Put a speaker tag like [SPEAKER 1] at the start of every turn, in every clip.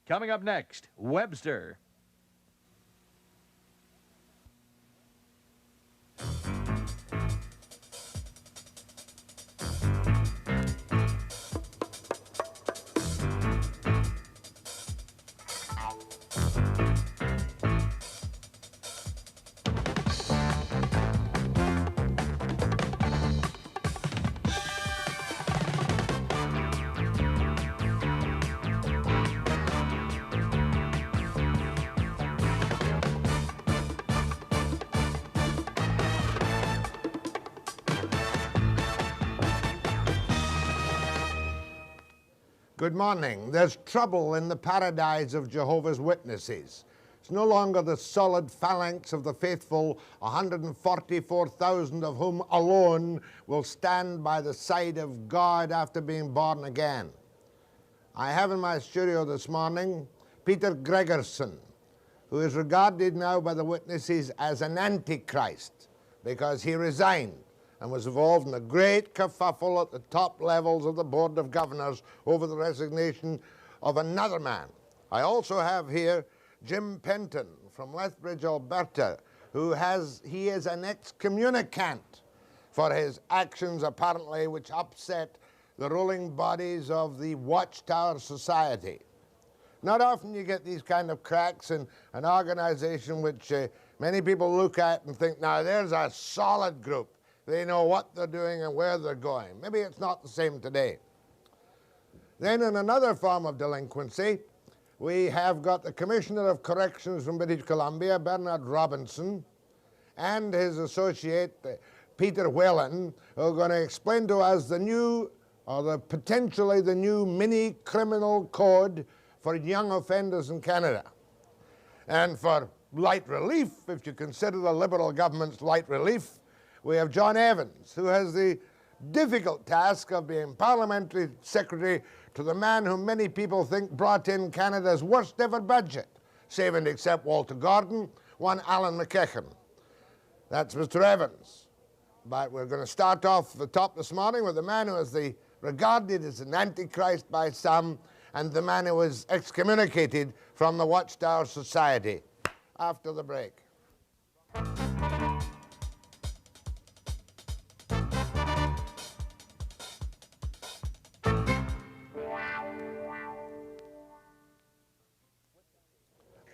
[SPEAKER 1] Coming up next, Webster.
[SPEAKER 2] Good morning. There's trouble in the paradise of Jehovah's Witnesses. It's no longer the solid phalanx of the faithful, 144,000 of whom alone will stand by the side of God after being born again. I have in my studio this morning Peter Gregerson, who is regarded now by the witnesses as an antichrist because he resigned and was involved in a great kerfuffle at the top levels of the Board of Governors over the resignation of another man. I also have here Jim Penton from Lethbridge, Alberta, he is an excommunicant for his actions apparently which upset the ruling bodies of the Watchtower Society. Not often you get these kind of cracks in an organization which many people look at and think, now there's a solid group. They know what they're doing and where they're going. Maybe it's not the same today. Then in another form of delinquency, we have got the Commissioner of Corrections from British Columbia, Bernard Robinson, and his associate, Peter Whelan, who are going to explain to us the new, or potentially the new mini criminal code for young offenders in Canada. And for light relief, if you consider the Liberal government's light relief, we have John Evans, who has the difficult task of being Parliamentary Secretary to the man whom many people think brought in Canada's worst ever budget, save and except Walter Gordon, one Alan McEachin. That's Mr. Evans. But we're going to start off the top this morning with the man who is regarded as an antichrist by some, and the man who was excommunicated from the Watchtower Society. After the break.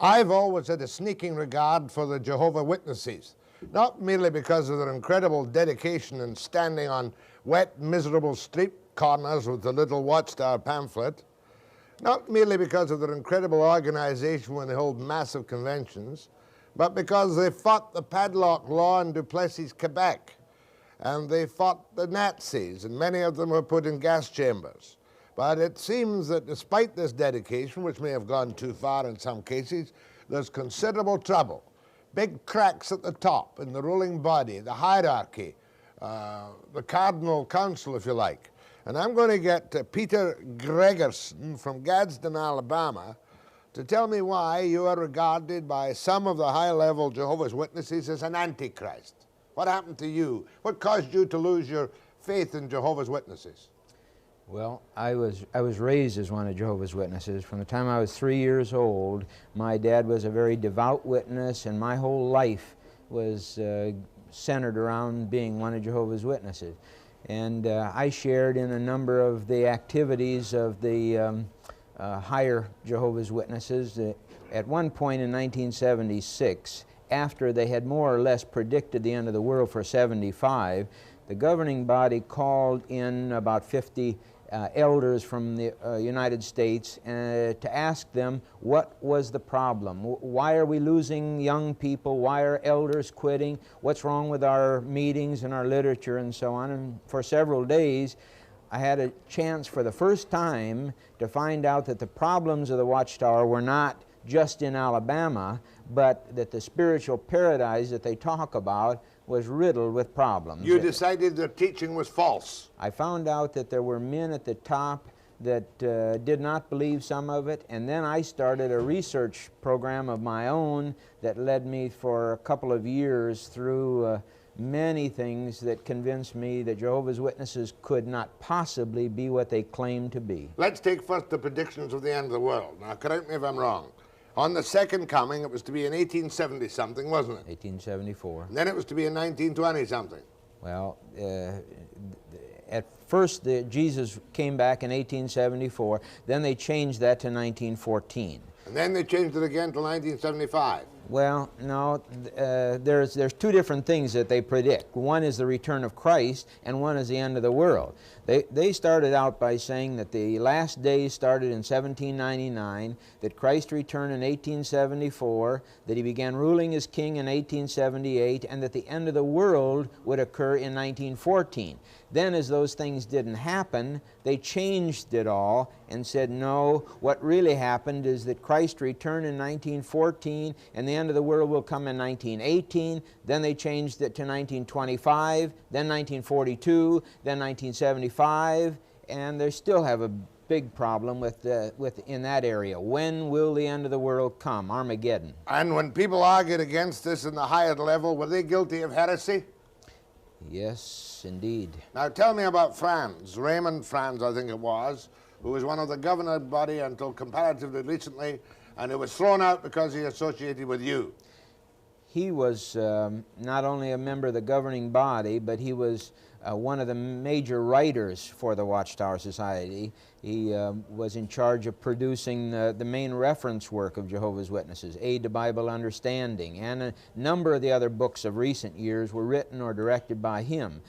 [SPEAKER 2] I've always had a sneaking regard for the Jehovah's Witnesses, not merely because of their incredible dedication in standing on wet, miserable street corners with the little Watchtower pamphlet, not merely because of their incredible organization when they hold massive conventions, but because they fought the padlock law in Duplessis, Quebec, and they fought the Nazis, and many of them were put in gas chambers. But it seems that despite this dedication, which may have gone too far in some cases, there's considerable trouble. Big cracks at the top in the ruling body, the hierarchy, the Cardinal Council, if you like. And I'm going to get Peter Gregerson from Gadsden, Alabama, to tell me why you are regarded by some of the high-level Jehovah's Witnesses as an antichrist. What happened to you? What caused you to lose your faith in Jehovah's Witnesses?
[SPEAKER 3] Well, I was raised as one of Jehovah's Witnesses. From the time I was 3 years old, my dad was a very devout witness, and my whole life was centered around being one of Jehovah's Witnesses. And I shared in a number of the activities of the higher Jehovah's Witnesses. At one point in 1976, after they had more or less predicted the end of the world for 75, the governing body called in about 50 elders from the United States to ask them what was the problem. Why are we losing young people? Why are elders quitting? What's wrong with our meetings and our literature and so on? And for several days I had a chance for the first time to find out that the problems of the Watchtower were not just in Alabama, but that the spiritual paradise that they talk about was riddled with problems.
[SPEAKER 2] You decided their teaching was false.
[SPEAKER 3] I found out that there were men at the top that did not believe some of it, and then I started a research program of my own that led me for a couple of years through many things that convinced me that Jehovah's Witnesses could not possibly be what they claim to be.
[SPEAKER 2] Let's take first the predictions of the end of the world. Now, correct me if I'm wrong. On the second coming, it was to be in 1870-something, wasn't it?
[SPEAKER 3] 1874.
[SPEAKER 2] And then it was to be in 1920-something.
[SPEAKER 3] Well, at first Jesus came back in 1874, then they changed that to 1914.
[SPEAKER 2] And then they changed it again till 1975.
[SPEAKER 3] Well, no, there's two different things that they predict. One is the return of Christ, and one is the end of the world. They started out by saying that the last days started in 1799, that Christ returned in 1874, that he began ruling as king in 1878, and that the end of the world would occur in 1914. Then, as those things didn't happen, they changed it all and said, no, what really happened is that Christ returned in 1914, and the end of the world will come in 1918. Then they changed it to 1925, then 1942, then 1975, and they still have a big problem in that area. When will the end of the world come? Armageddon.
[SPEAKER 2] And when people argued against this in the higher level, were they guilty of heresy?
[SPEAKER 3] Yes, indeed.
[SPEAKER 2] Now tell me about Franz, Raymond Franz, I think it was, who was one of the governing body until comparatively recently, and who was thrown out because he associated with you.
[SPEAKER 3] He was not only a member of the governing body, but he was one of the major writers for the Watchtower Society. He was in charge of producing the main reference work of Jehovah's Witnesses, Aid to Bible Understanding, and a number of the other books of recent years were written or directed by him.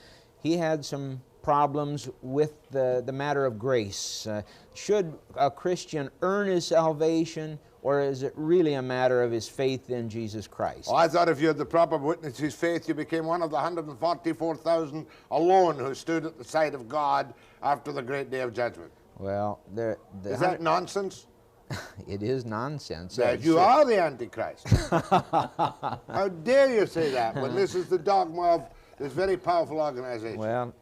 [SPEAKER 3] He had some problems with the matter of grace. Should a Christian earn his salvation, or is it really a matter of his faith in Jesus Christ?
[SPEAKER 2] Oh, I thought if you had the proper witness his faith, you became one of the 144,000 alone who stood at the side of God after the great day of judgment.
[SPEAKER 3] Well,
[SPEAKER 2] is that nonsense?
[SPEAKER 3] It is nonsense.
[SPEAKER 2] That you are the Antichrist. How dare you say that when this is the dogma of this very powerful organization?
[SPEAKER 3] Well,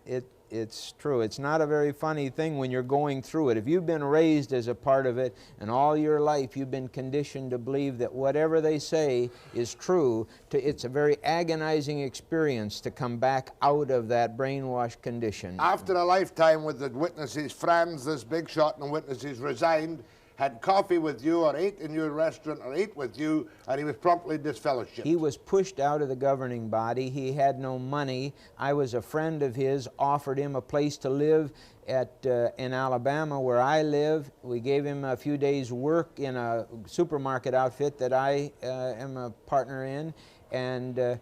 [SPEAKER 3] it's true. It's not a very funny thing when you're going through it. If you've been raised as a part of it, and all your life you've been conditioned to believe that whatever they say is true, it's a very agonizing experience to come back out of that brainwashed condition.
[SPEAKER 2] After a lifetime with the witnesses, Franz, this big shot and witnesses, resigned, had coffee with you, or ate in your restaurant, or ate with you, and he was promptly disfellowshipped.
[SPEAKER 3] He was pushed out of the governing body. He had no money. I was a friend of his, offered him a place to live in Alabama where I live. We gave him a few days' work in a supermarket outfit that I am a partner in, and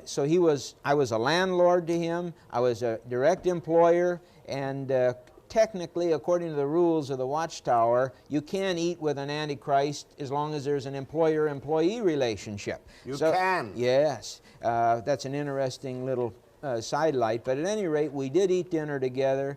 [SPEAKER 3] so I was a landlord to him. I was a direct employer, and technically, according to the rules of the Watchtower, you can't eat with an Antichrist as long as there's an employer-employee relationship.
[SPEAKER 2] You can?
[SPEAKER 3] Yes. That's an interesting little sidelight. But at any rate, we did eat dinner together.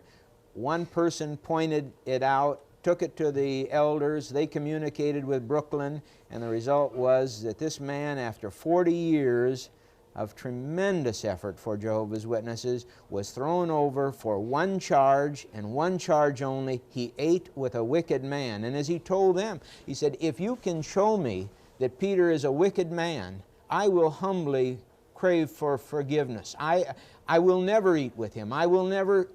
[SPEAKER 3] One person pointed it out, took it to the elders. They communicated with Brooklyn, and the result was that this man, after 40 years of tremendous effort for Jehovah's Witnesses, was thrown over for one charge, and one charge only. He ate with a wicked man. And as he told them, he said, if you can show me that Peter is a wicked man, I will humbly crave for forgiveness. I will never eat with him. I will never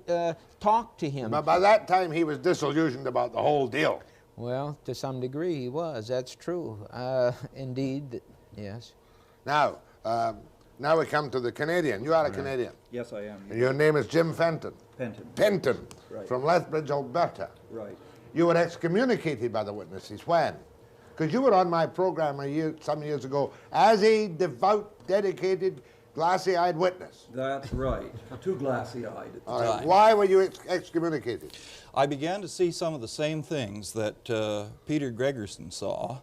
[SPEAKER 3] talk to him.
[SPEAKER 2] But by that time he was disillusioned about the whole deal.
[SPEAKER 3] Well, to some degree he was. That's true. Indeed, yes.
[SPEAKER 2] Now we come to the Canadian. You are a Canadian.
[SPEAKER 4] Yes, I am.
[SPEAKER 2] And your name is Jim Penton. Penton.
[SPEAKER 4] Right.
[SPEAKER 2] From Lethbridge, Alberta.
[SPEAKER 4] Right.
[SPEAKER 2] You were excommunicated by the witnesses. When? Because you were on my program some years ago as a devout, dedicated, glassy-eyed witness.
[SPEAKER 4] That's right. Too glassy-eyed at the
[SPEAKER 2] All right.
[SPEAKER 4] time.
[SPEAKER 2] Why were you excommunicated?
[SPEAKER 4] I began to see some of the same things that Peter Gregerson saw.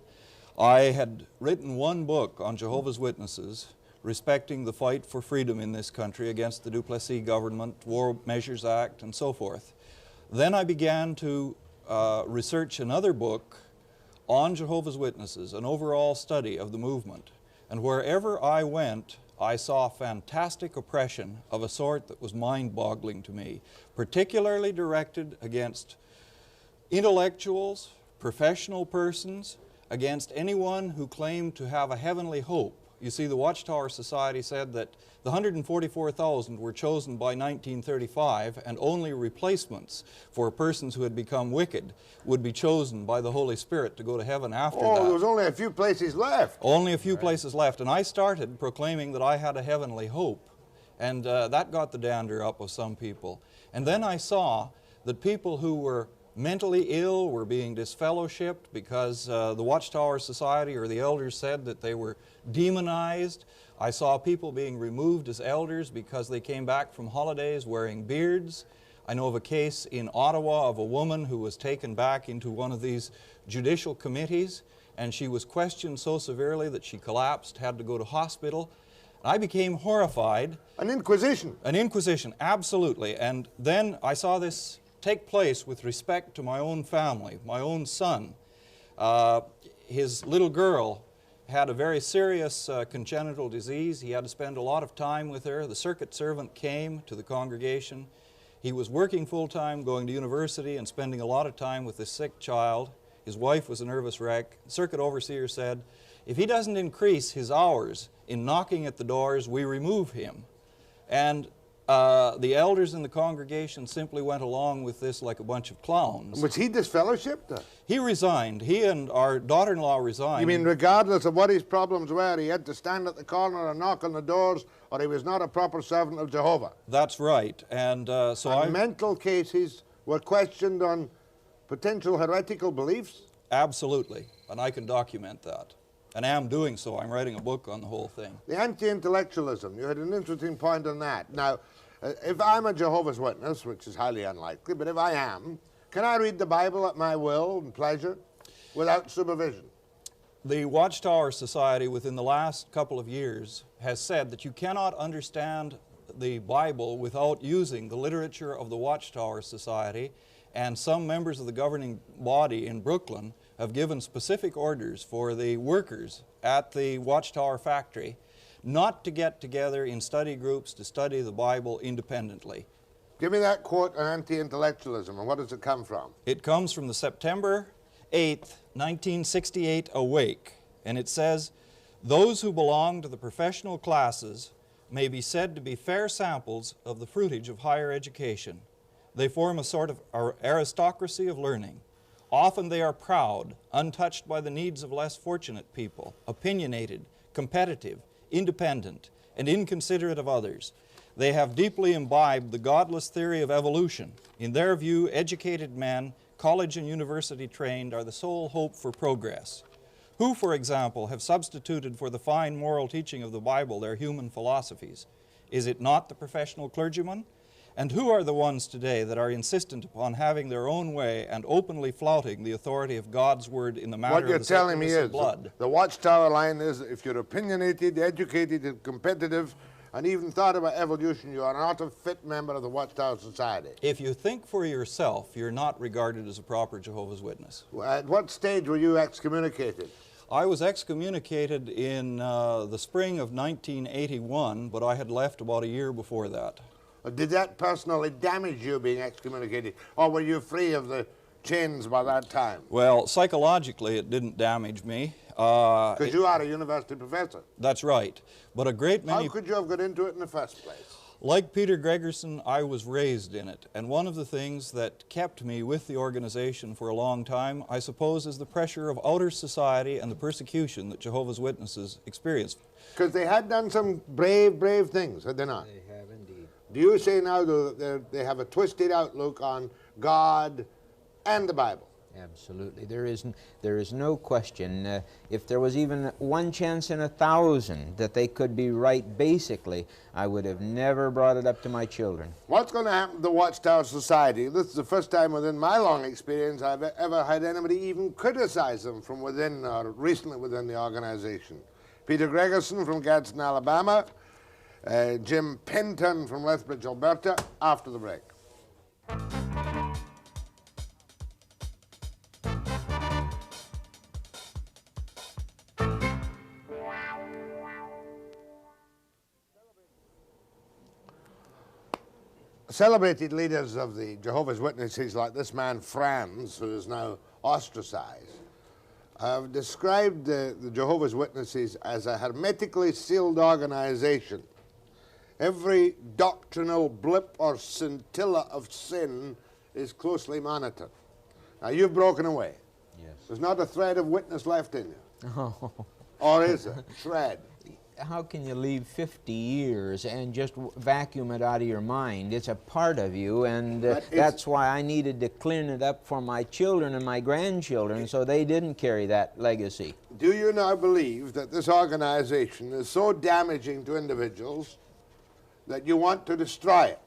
[SPEAKER 4] I had written one book on Jehovah's Witnesses respecting the fight for freedom in this country against the Duplessis government, War Measures Act, and so forth. Then I began to research another book on Jehovah's Witnesses, an overall study of the movement. And wherever I went, I saw fantastic oppression of a sort that was mind-boggling to me, particularly directed against intellectuals, professional persons, against anyone who claimed to have a heavenly hope You see, the Watchtower Society said that the 144,000 were chosen by 1935, and only replacements for persons who had become wicked would be chosen by the Holy Spirit to go to heaven after that.
[SPEAKER 2] Oh, there was only a few places left.
[SPEAKER 4] Only a few places left, and I started proclaiming that I had a heavenly hope, and that got the dander up of some people. And then I saw that people who were mentally ill were being disfellowshipped because the Watchtower Society or the elders said that they were demonized. I saw people being removed as elders because they came back from holidays wearing beards. I know of a case in Ottawa of a woman who was taken back into one of these judicial committees, and she was questioned so severely that she collapsed, had to go to hospital. I became horrified.
[SPEAKER 2] An inquisition.
[SPEAKER 4] An inquisition, absolutely. And then I saw this take place with respect to my own family, my own son. His little girl had a very serious congenital disease. He had to spend a lot of time with her. The circuit servant came to the congregation. He was working full-time, going to university, and spending a lot of time with this sick child. His wife was a nervous wreck. The circuit overseer said, if he doesn't increase his hours in knocking at the doors, we remove him. And the elders in the congregation simply went along with this like a bunch of clowns.
[SPEAKER 2] Was he disfellowshipped?
[SPEAKER 4] He resigned. He and our daughter-in-law resigned.
[SPEAKER 2] You mean regardless of what his problems were, he had to stand at the corner and knock on the doors, or he was not a proper servant of Jehovah?
[SPEAKER 4] That's right. And
[SPEAKER 2] mental cases were questioned on potential heretical beliefs?
[SPEAKER 4] Absolutely. And I can document that. And I am doing so. I'm writing a book on the whole thing.
[SPEAKER 2] The anti-intellectualism, you had an interesting point on that. Now, if I'm a Jehovah's Witness, which is highly unlikely, but if I am, can I read the Bible at my will and pleasure without supervision?
[SPEAKER 4] The Watchtower Society within the last couple of years has said that you cannot understand the Bible without using the literature of the Watchtower Society, and some members of the governing body in Brooklyn have given specific orders for the workers at the Watchtower factory not to get together in study groups to study the Bible independently.
[SPEAKER 2] Give me that quote on anti-intellectualism, and what does it come from?
[SPEAKER 4] It comes from the September 8th, 1968 Awake, and it says, "Those who belong to the professional classes may be said to be fair samples of the fruitage of higher education. They form a sort of aristocracy of learning. Often they are proud, untouched by the needs of less fortunate people, opinionated, competitive, independent, and inconsiderate of others. They have deeply imbibed the godless theory of evolution. In their view, educated men, college and university trained, are the sole hope for progress. Who, for example, have substituted for the fine moral teaching of the Bible their human philosophies? Is it not the professional clergyman? And who are the ones today that are insistent upon having their own way and openly flouting the authority of God's word in the matter
[SPEAKER 2] what you're
[SPEAKER 4] of the
[SPEAKER 2] telling me
[SPEAKER 4] sacredness
[SPEAKER 2] is
[SPEAKER 4] of blood?"
[SPEAKER 2] the Watchtower line is, if you're opinionated, educated, and competitive, and even thought about evolution, you are not a fit member of the Watchtower Society.
[SPEAKER 4] If you think for yourself, you're not regarded as a proper Jehovah's Witness.
[SPEAKER 2] At what stage were you excommunicated?
[SPEAKER 4] I was excommunicated in the spring of 1981, but I had left about a year before that.
[SPEAKER 2] Did that personally damage you being excommunicated, or were you free of the chains by that time?
[SPEAKER 4] Well, psychologically it didn't damage me.
[SPEAKER 2] Because you are a university professor.
[SPEAKER 4] That's right. But a great many...
[SPEAKER 2] How could you have got into it in the first place?
[SPEAKER 4] Like Peter Gregerson, I was raised in it, and one of the things that kept me with the organization for a long time, I suppose, is the pressure of outer society and the persecution that Jehovah's Witnesses experienced.
[SPEAKER 2] Because they had done some brave, brave things, had they not?
[SPEAKER 3] They have indeed.
[SPEAKER 2] Do you say now that they have a twisted outlook on God and the Bible?
[SPEAKER 3] Absolutely. There is no question. If there was even one chance in 1,000 that they could be right basically, I would have never brought it up to my children.
[SPEAKER 2] What's going to happen to the Watchtower Society? This is the first time within my long experience I've ever had anybody even criticize them from within, or recently within the organization. Peter Gregerson from Gadsden, Alabama. Jim Penton from Lethbridge, Alberta, after the break. Celebrated leaders of the Jehovah's Witnesses like this man Franz, who is now ostracized, I've described the Jehovah's Witnesses as a hermetically sealed organization. Every doctrinal blip or scintilla of sin is closely monitored. Now, you've broken away.
[SPEAKER 3] Yes.
[SPEAKER 2] There's not a thread of witness left in you.
[SPEAKER 3] Oh.
[SPEAKER 2] Or is it? Shred.
[SPEAKER 3] How can you leave 50 years and just vacuum it out of your mind? It's a part of you, and that's why I needed to clean it up for my children and my grandchildren so they didn't carry that legacy.
[SPEAKER 2] Do you now believe that this organization is so damaging to individuals that you want to destroy it?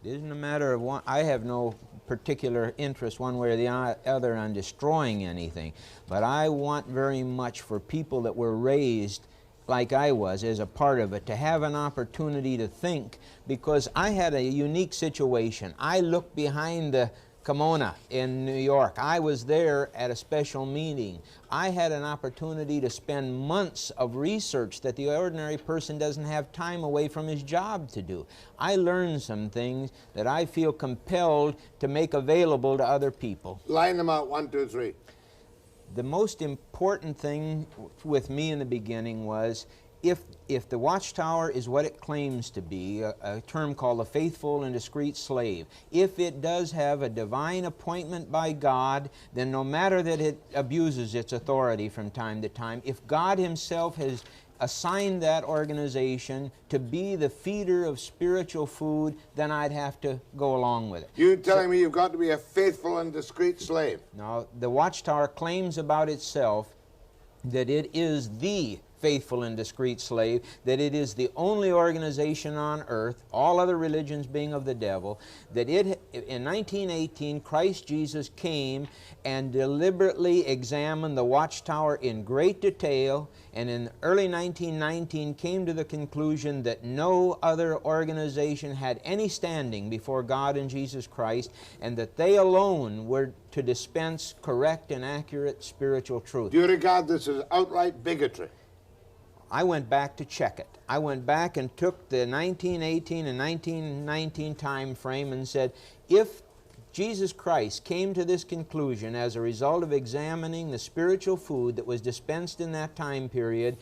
[SPEAKER 3] It isn't a matter of one. I have no particular interest one way or the other on destroying anything, but I want very much for people that were raised like I was as a part of it to have an opportunity to think, because I had a unique situation. I looked behind the kimono in New York. I was there at a special meeting. I had an opportunity to spend months of research that the ordinary person doesn't have time away from his job to do. I learned some things that I feel compelled to make available to other people.
[SPEAKER 2] Line them out, 1, 2, 3.
[SPEAKER 3] The most important thing with me in the beginning was if the watchtower is what it claims to be, a term called a faithful and discreet slave, if it does have a divine appointment by God, then no matter that it abuses its authority from time to time, if God Himself has assigned that organization to be the feeder of spiritual food, then I'd have to go along with it.
[SPEAKER 2] You're telling me you've got to be a faithful and discreet slave?
[SPEAKER 3] Now, the Watchtower claims about itself that it is the faithful and discreet slave, that it is the only organization on earth, all other religions being of the devil, that in 1918 Christ Jesus came and deliberately examined the Watchtower in great detail, and in early 1919 came to the conclusion that no other organization had any standing before God and Jesus Christ, and that they alone were to dispense correct and accurate spiritual truth.
[SPEAKER 2] Do you regard this as outright bigotry?
[SPEAKER 3] I went back to check it. I went back and took the 1918 and 1919 time frame and said, if Jesus Christ came to this conclusion as a result of examining the spiritual food that was dispensed in that time period,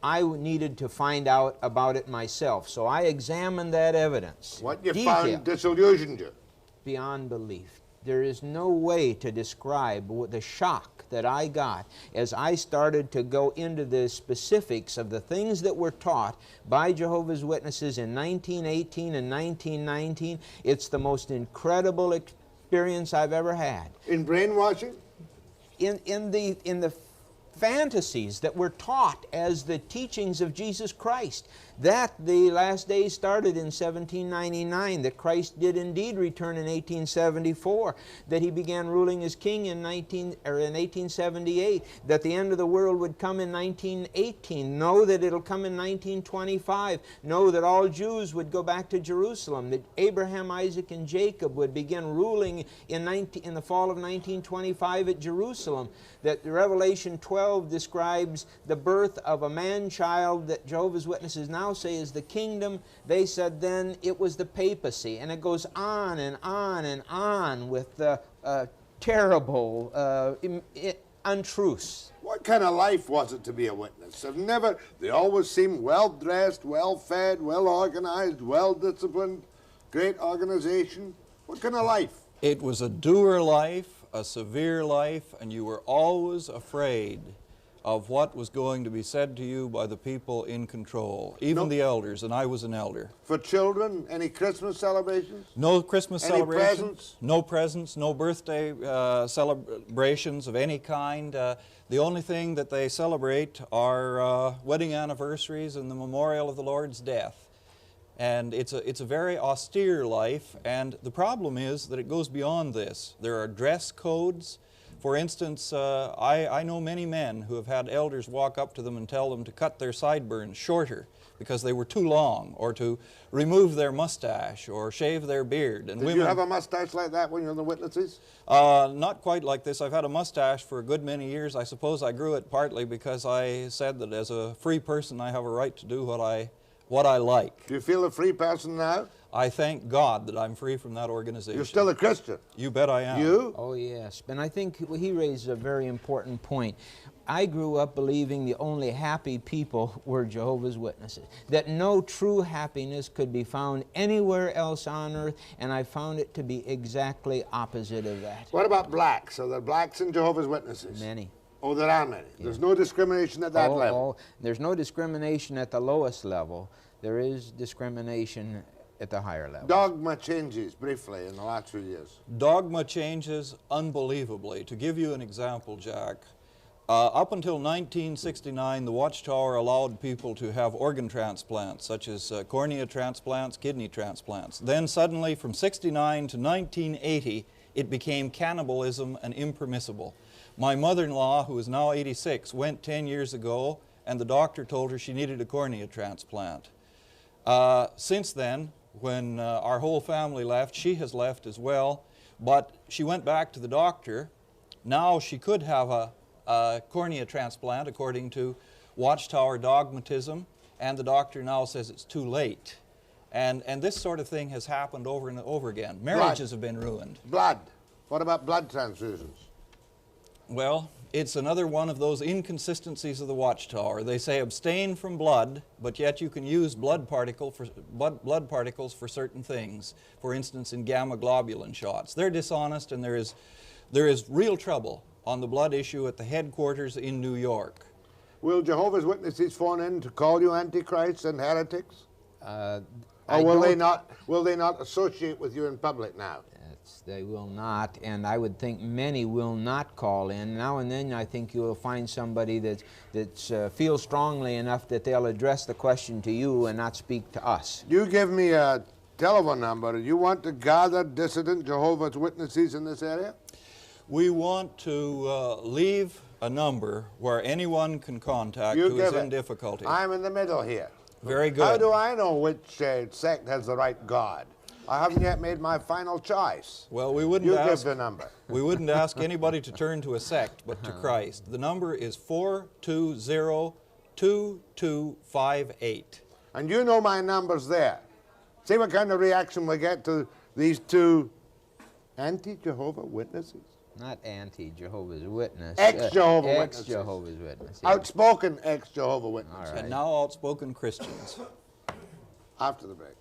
[SPEAKER 3] I needed to find out about it myself. So I examined that evidence.
[SPEAKER 2] What you found disillusioned you?
[SPEAKER 3] Beyond belief. There is no way to describe the shock that I got as I started to go into the specifics of the things that were taught by Jehovah's Witnesses in 1918 and 1919. It's the most incredible experience I've ever had.
[SPEAKER 2] In brainwashing?
[SPEAKER 3] In the fantasies that were taught as the teachings of Jesus Christ, that the last days started in 1799, that Christ did indeed return in 1874, that He began ruling as King in 1878, that the end of the world would come in 1918, know that it'll come in 1925, know that all Jews would go back to Jerusalem, that Abraham, Isaac, and Jacob would begin ruling in the fall of 1925 at Jerusalem, that Revelation 12 describes the birth of a man-child that Jehovah's Witnesses now say is the kingdom. They said then it was the papacy, and it goes on and on and on with the terrible untruths.
[SPEAKER 2] What kind of life was it to be a witness? They always seemed well-dressed, well-fed, well-organized, well-disciplined, great organization. What kind of life?
[SPEAKER 4] It was a doer life, a severe life, and you were always afraid of what was going to be said to you by the people in control, even the elders, and I was an elder.
[SPEAKER 2] For children, any Christmas celebrations?
[SPEAKER 4] No Christmas
[SPEAKER 2] Any
[SPEAKER 4] celebrations.
[SPEAKER 2] presents?
[SPEAKER 4] No presents, no birthday celebrations of any kind. The only thing that they celebrate are wedding anniversaries and the memorial of the Lord's death. And it's a very austere life, and the problem is that it goes beyond this. There are dress codes. For instance, I know many men who have had elders walk up to them and tell them to cut their sideburns shorter because they were too long, or to remove their mustache or shave their beard. And
[SPEAKER 2] Did you have a mustache like that when you were in the witnesses?
[SPEAKER 4] Not quite like this. I've had a mustache for a good many years. I suppose I grew it partly because I said that as a free person I have a right to do what I what I like.
[SPEAKER 2] Do you feel a free person now?
[SPEAKER 4] I thank God that I'm free from that organization.
[SPEAKER 2] You're still a Christian?
[SPEAKER 4] You bet I am.
[SPEAKER 2] You?
[SPEAKER 3] Oh, yes. And I think he raised a very important point. I grew up believing the only happy people were Jehovah's Witnesses, that no true happiness could be found anywhere else on earth, and I found it to be exactly opposite of that.
[SPEAKER 2] What about blacks? Are there blacks in Jehovah's Witnesses?
[SPEAKER 3] Many.
[SPEAKER 2] Oh, there are many.
[SPEAKER 3] Yeah.
[SPEAKER 2] There's no discrimination at that level.
[SPEAKER 3] Oh, there's no discrimination at the lowest level. There is discrimination at the higher level.
[SPEAKER 2] Dogma changes briefly in the last few years.
[SPEAKER 4] Dogma changes unbelievably. To give you an example, Jack, up until 1969, the Watchtower allowed people to have organ transplants, such as cornea transplants, kidney transplants. Then suddenly, from 69 to 1980, it became cannibalism and impermissible. My mother-in-law, who is now 86, went 10 years ago, and the doctor told her she needed a cornea transplant. Since then, when our whole family left, she has left as well, but she went back to the doctor. Now she could have a cornea transplant according to Watchtower dogmatism, and the doctor now says it's too late. And this sort of thing has happened over and over again. Marriages have been ruined.
[SPEAKER 2] Blood. What about blood transfusions?
[SPEAKER 4] Well, it's another one of those inconsistencies of the Watchtower. They say abstain from blood, but yet you can use blood particles for certain things. For instance, in gamma globulin shots. They're dishonest, and there is real trouble on the blood issue at the headquarters in New York.
[SPEAKER 2] Will Jehovah's Witnesses phone in to call you antichrists and heretics? Or will they not associate with you in public now?
[SPEAKER 3] They will not, and I would think many will not call in. Now and then I think you'll find somebody that feels strongly enough that they'll address the question to you and not speak to us.
[SPEAKER 2] You give me a telephone number. You want to gather dissident Jehovah's Witnesses in this area?
[SPEAKER 4] We want to leave a number where anyone can contact who is in difficulty.
[SPEAKER 2] I'm in the middle here.
[SPEAKER 4] Very good.
[SPEAKER 2] How do I know which sect has the right God? I haven't yet made my final choice.
[SPEAKER 4] Well, we wouldn't
[SPEAKER 2] give the number.
[SPEAKER 4] We wouldn't ask anybody to turn to a sect, but to Christ. The number is 420-2258.
[SPEAKER 2] And you know my number's there. See what kind of reaction we get to these two anti-Jehovah Witnesses?
[SPEAKER 3] Not anti-Jehovah's Witness.
[SPEAKER 2] Ex-Jehovah Witnesses.
[SPEAKER 3] Ex-Jehovah's Witness.
[SPEAKER 2] Yeah. Outspoken ex-Jehovah Witnesses.
[SPEAKER 3] All right.
[SPEAKER 4] And now outspoken Christians.
[SPEAKER 2] After the break.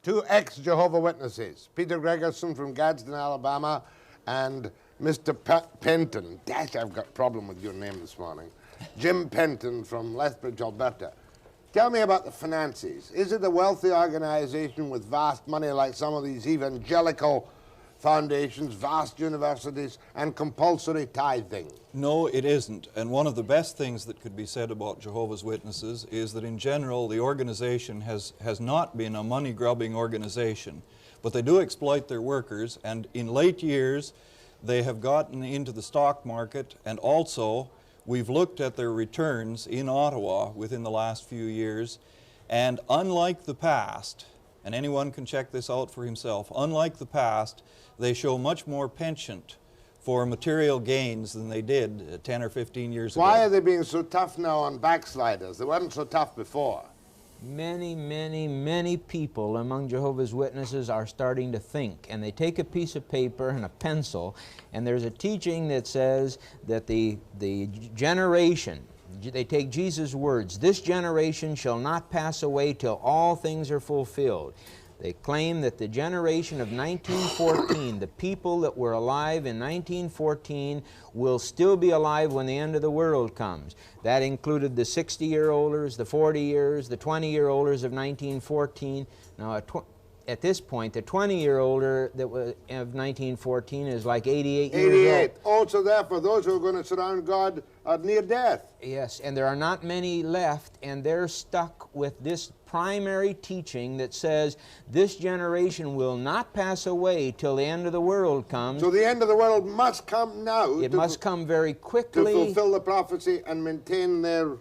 [SPEAKER 2] Two ex-Jehovah Witnesses, Peter Gregerson from Gadsden, Alabama, and Mr. Penton. Dash, I've got a problem with your name this morning. Jim Penton from Lethbridge, Alberta. Tell me about the finances. Is it a wealthy organization with vast money like some of these evangelical foundations, vast universities, and compulsory tithing?
[SPEAKER 4] No, it isn't. And one of the best things that could be said about Jehovah's Witnesses is that in general the organization has not been a money-grubbing organization. But they do exploit their workers, and in late years they have gotten into the stock market, and also we've looked at their returns in Ottawa within the last few years, and unlike the past, and anyone can check this out for himself, unlike the past, they show much more penchant for material gains than they did 10 or 15 years ago.
[SPEAKER 2] Why are they being so tough now on backsliders? They weren't so tough before.
[SPEAKER 3] Many, many, many people among Jehovah's Witnesses are starting to think, and they take a piece of paper and a pencil, and there's a teaching that says that the generation, they take Jesus' words, this generation shall not pass away till all things are fulfilled. They claim that the generation of 1914, the people that were alive in 1914, will still be alive when the end of the world comes. That included the 60-year-olders, the 40-years, the 20-year-olders of 1914. Now, at this point, the 20-year-older that was of 1914 is like 88 years old.
[SPEAKER 2] Oh, so therefore those who are going to surround God are near death.
[SPEAKER 3] Yes, and there are not many left, and they're stuck with this primary teaching that says this generation will not pass away till the end of the world comes.
[SPEAKER 2] So the end of the world must come now.
[SPEAKER 3] It must come very quickly.
[SPEAKER 2] To fulfill the prophecy and maintain their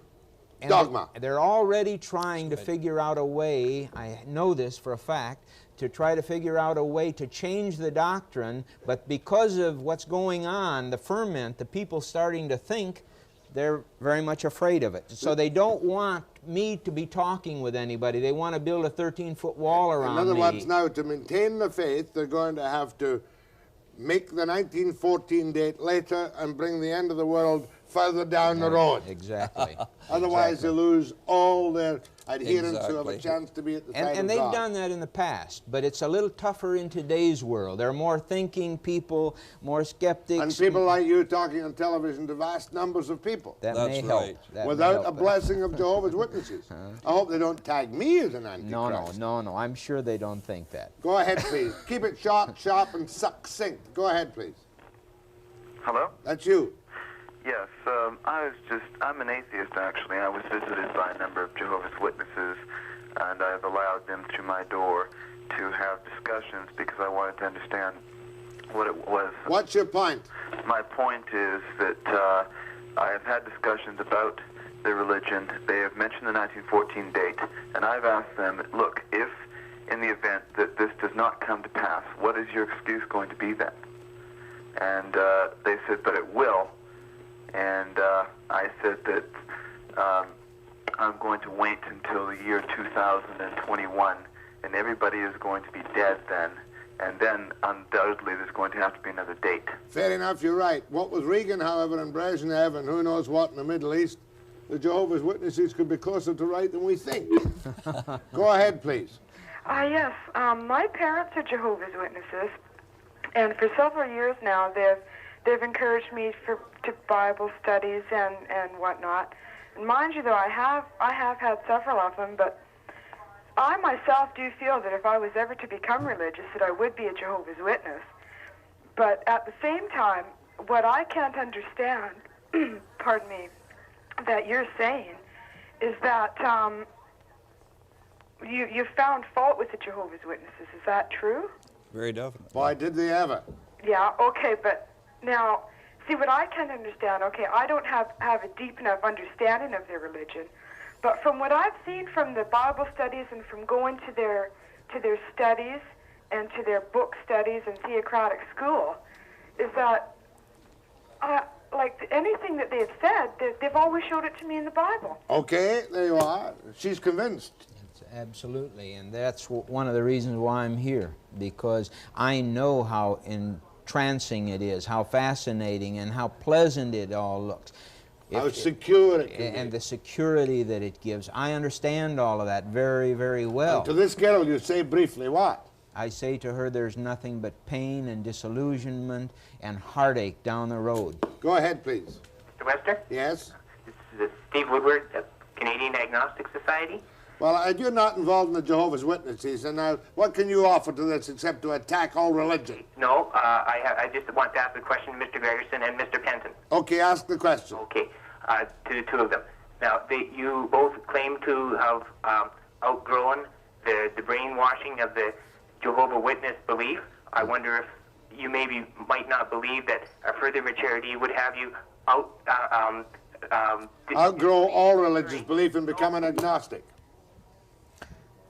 [SPEAKER 2] dogma.
[SPEAKER 3] They're already trying to figure out a way, I know this for a fact, to try to figure out a way to change the doctrine, but because of what's going on, the ferment, the people starting to think, they're very much afraid of it. So they don't want me to be talking with anybody. They want to build a 13-foot wall around me.
[SPEAKER 2] In other words, now, to maintain the faith, they're going to have to make the 1914 date later and bring the end of the world further down the road.
[SPEAKER 3] Exactly.
[SPEAKER 2] Otherwise, they lose all their adherents who have a chance to be at the side of God.
[SPEAKER 3] And they've done that in the past, but it's a little tougher in today's world. There are more thinking people, more skeptics.
[SPEAKER 2] And people like you talking on television to vast numbers of people.
[SPEAKER 3] That may help.
[SPEAKER 2] Without a blessing of Jehovah's Witnesses. I hope they don't tag me as an antichrist.
[SPEAKER 3] No. I'm sure they don't think that.
[SPEAKER 2] Go ahead, please. Keep it short, sharp, and succinct. Go ahead, please.
[SPEAKER 5] Hello?
[SPEAKER 2] That's you.
[SPEAKER 5] Yes, I'm an atheist, actually. I was visited by a number of Jehovah's Witnesses, and I've allowed them through my door to have discussions because I wanted to understand what it was.
[SPEAKER 2] What's your point?
[SPEAKER 5] My point is that I have had discussions about their religion. They have mentioned the 1914 date, and I've asked them, look, if in the event that this does not come to pass, what is your excuse going to be then? And they said, but it will. And I said that I'm going to wait until the year 2021, and everybody is going to be dead then, and then undoubtedly there's going to have to be another date.
[SPEAKER 2] Fair enough, you're right. What with Reagan, however, and Brezhnev, and who knows what in the Middle East, the Jehovah's Witnesses could be closer to right than we think. Go ahead, please.
[SPEAKER 6] Yes, my parents are Jehovah's Witnesses, and for several years now they've encouraged me to Bible studies and whatnot. And mind you, though, I have had several of them, but I myself do feel that if I was ever to become religious, that I would be a Jehovah's Witness. But at the same time, what I can't understand, pardon me, that you're saying is that you found fault with the Jehovah's Witnesses. Is that true?
[SPEAKER 4] Very definitely.
[SPEAKER 2] Why did they ever?
[SPEAKER 6] Yeah, okay, but now, see, what I can't understand, okay, I don't have a deep enough understanding of their religion, but from what I've seen from the Bible studies and from going to their studies and to their book studies and theocratic school, is that, like anything that they've said, they've always showed it to me in the Bible.
[SPEAKER 2] Okay, there you are. She's convinced.
[SPEAKER 3] Absolutely, and that's one of the reasons why I'm here, because I know how entrancing it is, how fascinating and how pleasant it all looks.
[SPEAKER 2] How secure it can be.
[SPEAKER 3] And the security that it gives. I understand all of that very, very well.
[SPEAKER 2] And to this girl you say briefly what?
[SPEAKER 3] I say to her there's nothing but pain and disillusionment and heartache down the road.
[SPEAKER 2] Go ahead, please.
[SPEAKER 7] Mr. Webster?
[SPEAKER 2] Yes?
[SPEAKER 7] This is Steve Woodward of Canadian Agnostic Society.
[SPEAKER 2] Well, you're not involved in the Jehovah's Witnesses, and now what can you offer to this except to attack all religion?
[SPEAKER 7] No, I just want to ask a question to Mr. Gregerson and Mr. Penton.
[SPEAKER 2] Okay, ask the question.
[SPEAKER 7] Okay, to the two of them. Now, you both claim to have outgrown the brainwashing of the Jehovah's Witness belief. I wonder if you might not believe that a further maturity would have you
[SPEAKER 2] outgrow all religious belief and become an agnostic.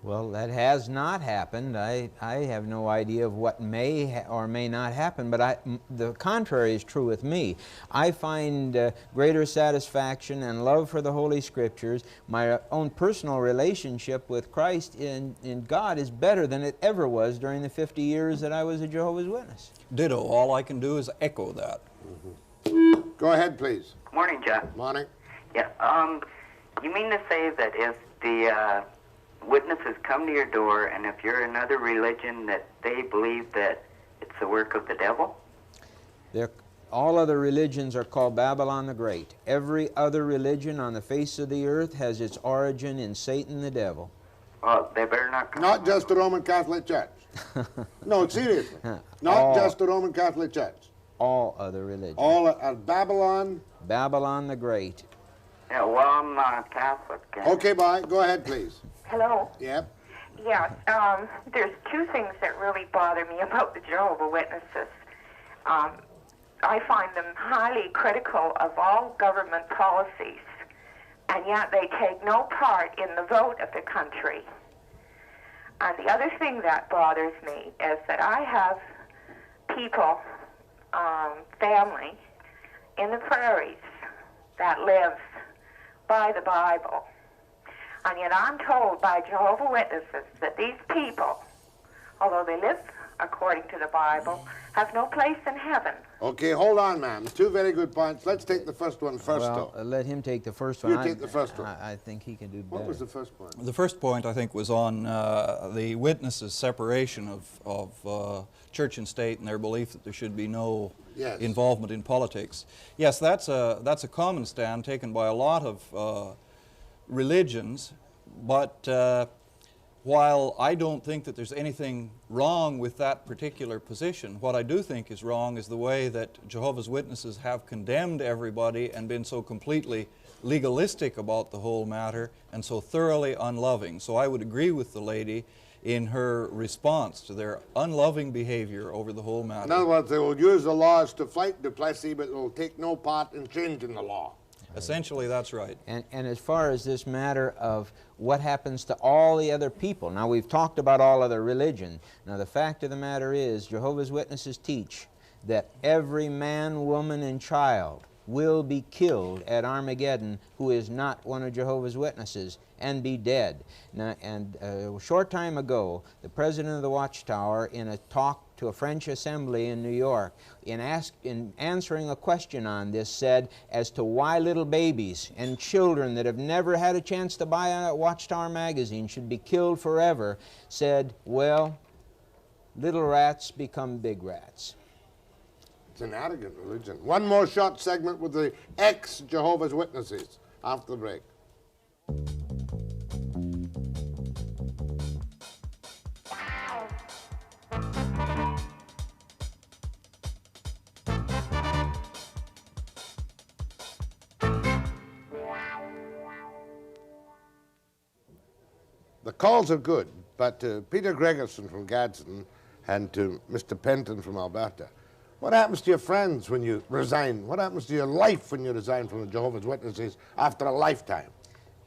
[SPEAKER 3] Well, that has not happened. I have no idea of what may or may not happen, but the contrary is true with me. I find greater satisfaction and love for the Holy Scriptures. My own personal relationship with Christ in God is better than it ever was during the 50 years that I was a Jehovah's Witness.
[SPEAKER 4] Ditto. All I can do is echo that.
[SPEAKER 2] Go ahead, please.
[SPEAKER 8] Morning, Jeff.
[SPEAKER 2] Morning.
[SPEAKER 8] Yeah, you mean to say that if the witnesses come to your door and if you're another religion that they believe that it's the work of the devil?
[SPEAKER 3] All other religions are called Babylon the Great. Every other religion on the face of the earth has its origin in Satan the devil.
[SPEAKER 8] Well, they better not come.
[SPEAKER 2] Not just the Roman Catholic Church. No, seriously. Not just the Roman Catholic Church.
[SPEAKER 3] All other religions.
[SPEAKER 2] All Babylon.
[SPEAKER 3] Babylon the Great.
[SPEAKER 8] Yeah, well, I'm Catholic.
[SPEAKER 2] Okay, bye. Go ahead, please.
[SPEAKER 9] Hello.
[SPEAKER 2] Yep.
[SPEAKER 9] Yeah, there's two things that really bother me about the Jehovah's Witnesses. I find them highly critical of all government policies, and yet they take no part in the vote of the country. And the other thing that bothers me is that I have people, family, in the prairies that live by the Bible. And yet I'm told by Jehovah's Witnesses that these people, although they live according to the Bible, have no place in heaven.
[SPEAKER 2] Okay, hold on, ma'am. Two very good points. Let's take the first one first,
[SPEAKER 3] Well,
[SPEAKER 2] though.
[SPEAKER 3] let him take the first one.
[SPEAKER 2] You take the first one.
[SPEAKER 3] I think he can do better.
[SPEAKER 2] What was the first point?
[SPEAKER 4] The first point, I think, was on the witnesses' separation of church and state and their belief that there should be no
[SPEAKER 2] Yes.
[SPEAKER 4] involvement in politics. Yes, that's a common stand taken by a lot of religions, but while I don't think that there's anything wrong with that particular position, what I do think is wrong is the way that Jehovah's Witnesses have condemned everybody and been so completely legalistic about the whole matter and so thoroughly unloving. So I would agree with the lady in her response to their unloving behavior over the whole matter.
[SPEAKER 2] In other words, they will use the laws to fight duplessis, but will take no part in changing the law.
[SPEAKER 4] Essentially, that's right.
[SPEAKER 3] And as far as this matter of what happens to all the other people, now we've talked about all other religion. Now the fact of the matter is, Jehovah's Witnesses teach that every man, woman, and child will be killed at Armageddon who is not one of Jehovah's Witnesses and be dead. Now, and a short time ago, the president of the Watchtower, in a talk to a French assembly in New York, in answering a question on this, said as to why little babies and children that have never had a chance to buy a Watchtower magazine should be killed forever, said, well, little rats become big rats.
[SPEAKER 2] It's an arrogant religion. One more short segment with the ex-Jehovah's Witnesses after the break. The calls are good, but to Peter Gregerson from Gadsden and to Mr. Penton from Alberta, what happens to your friends when you resign? What happens to your life when you resign from the Jehovah's Witnesses after a lifetime?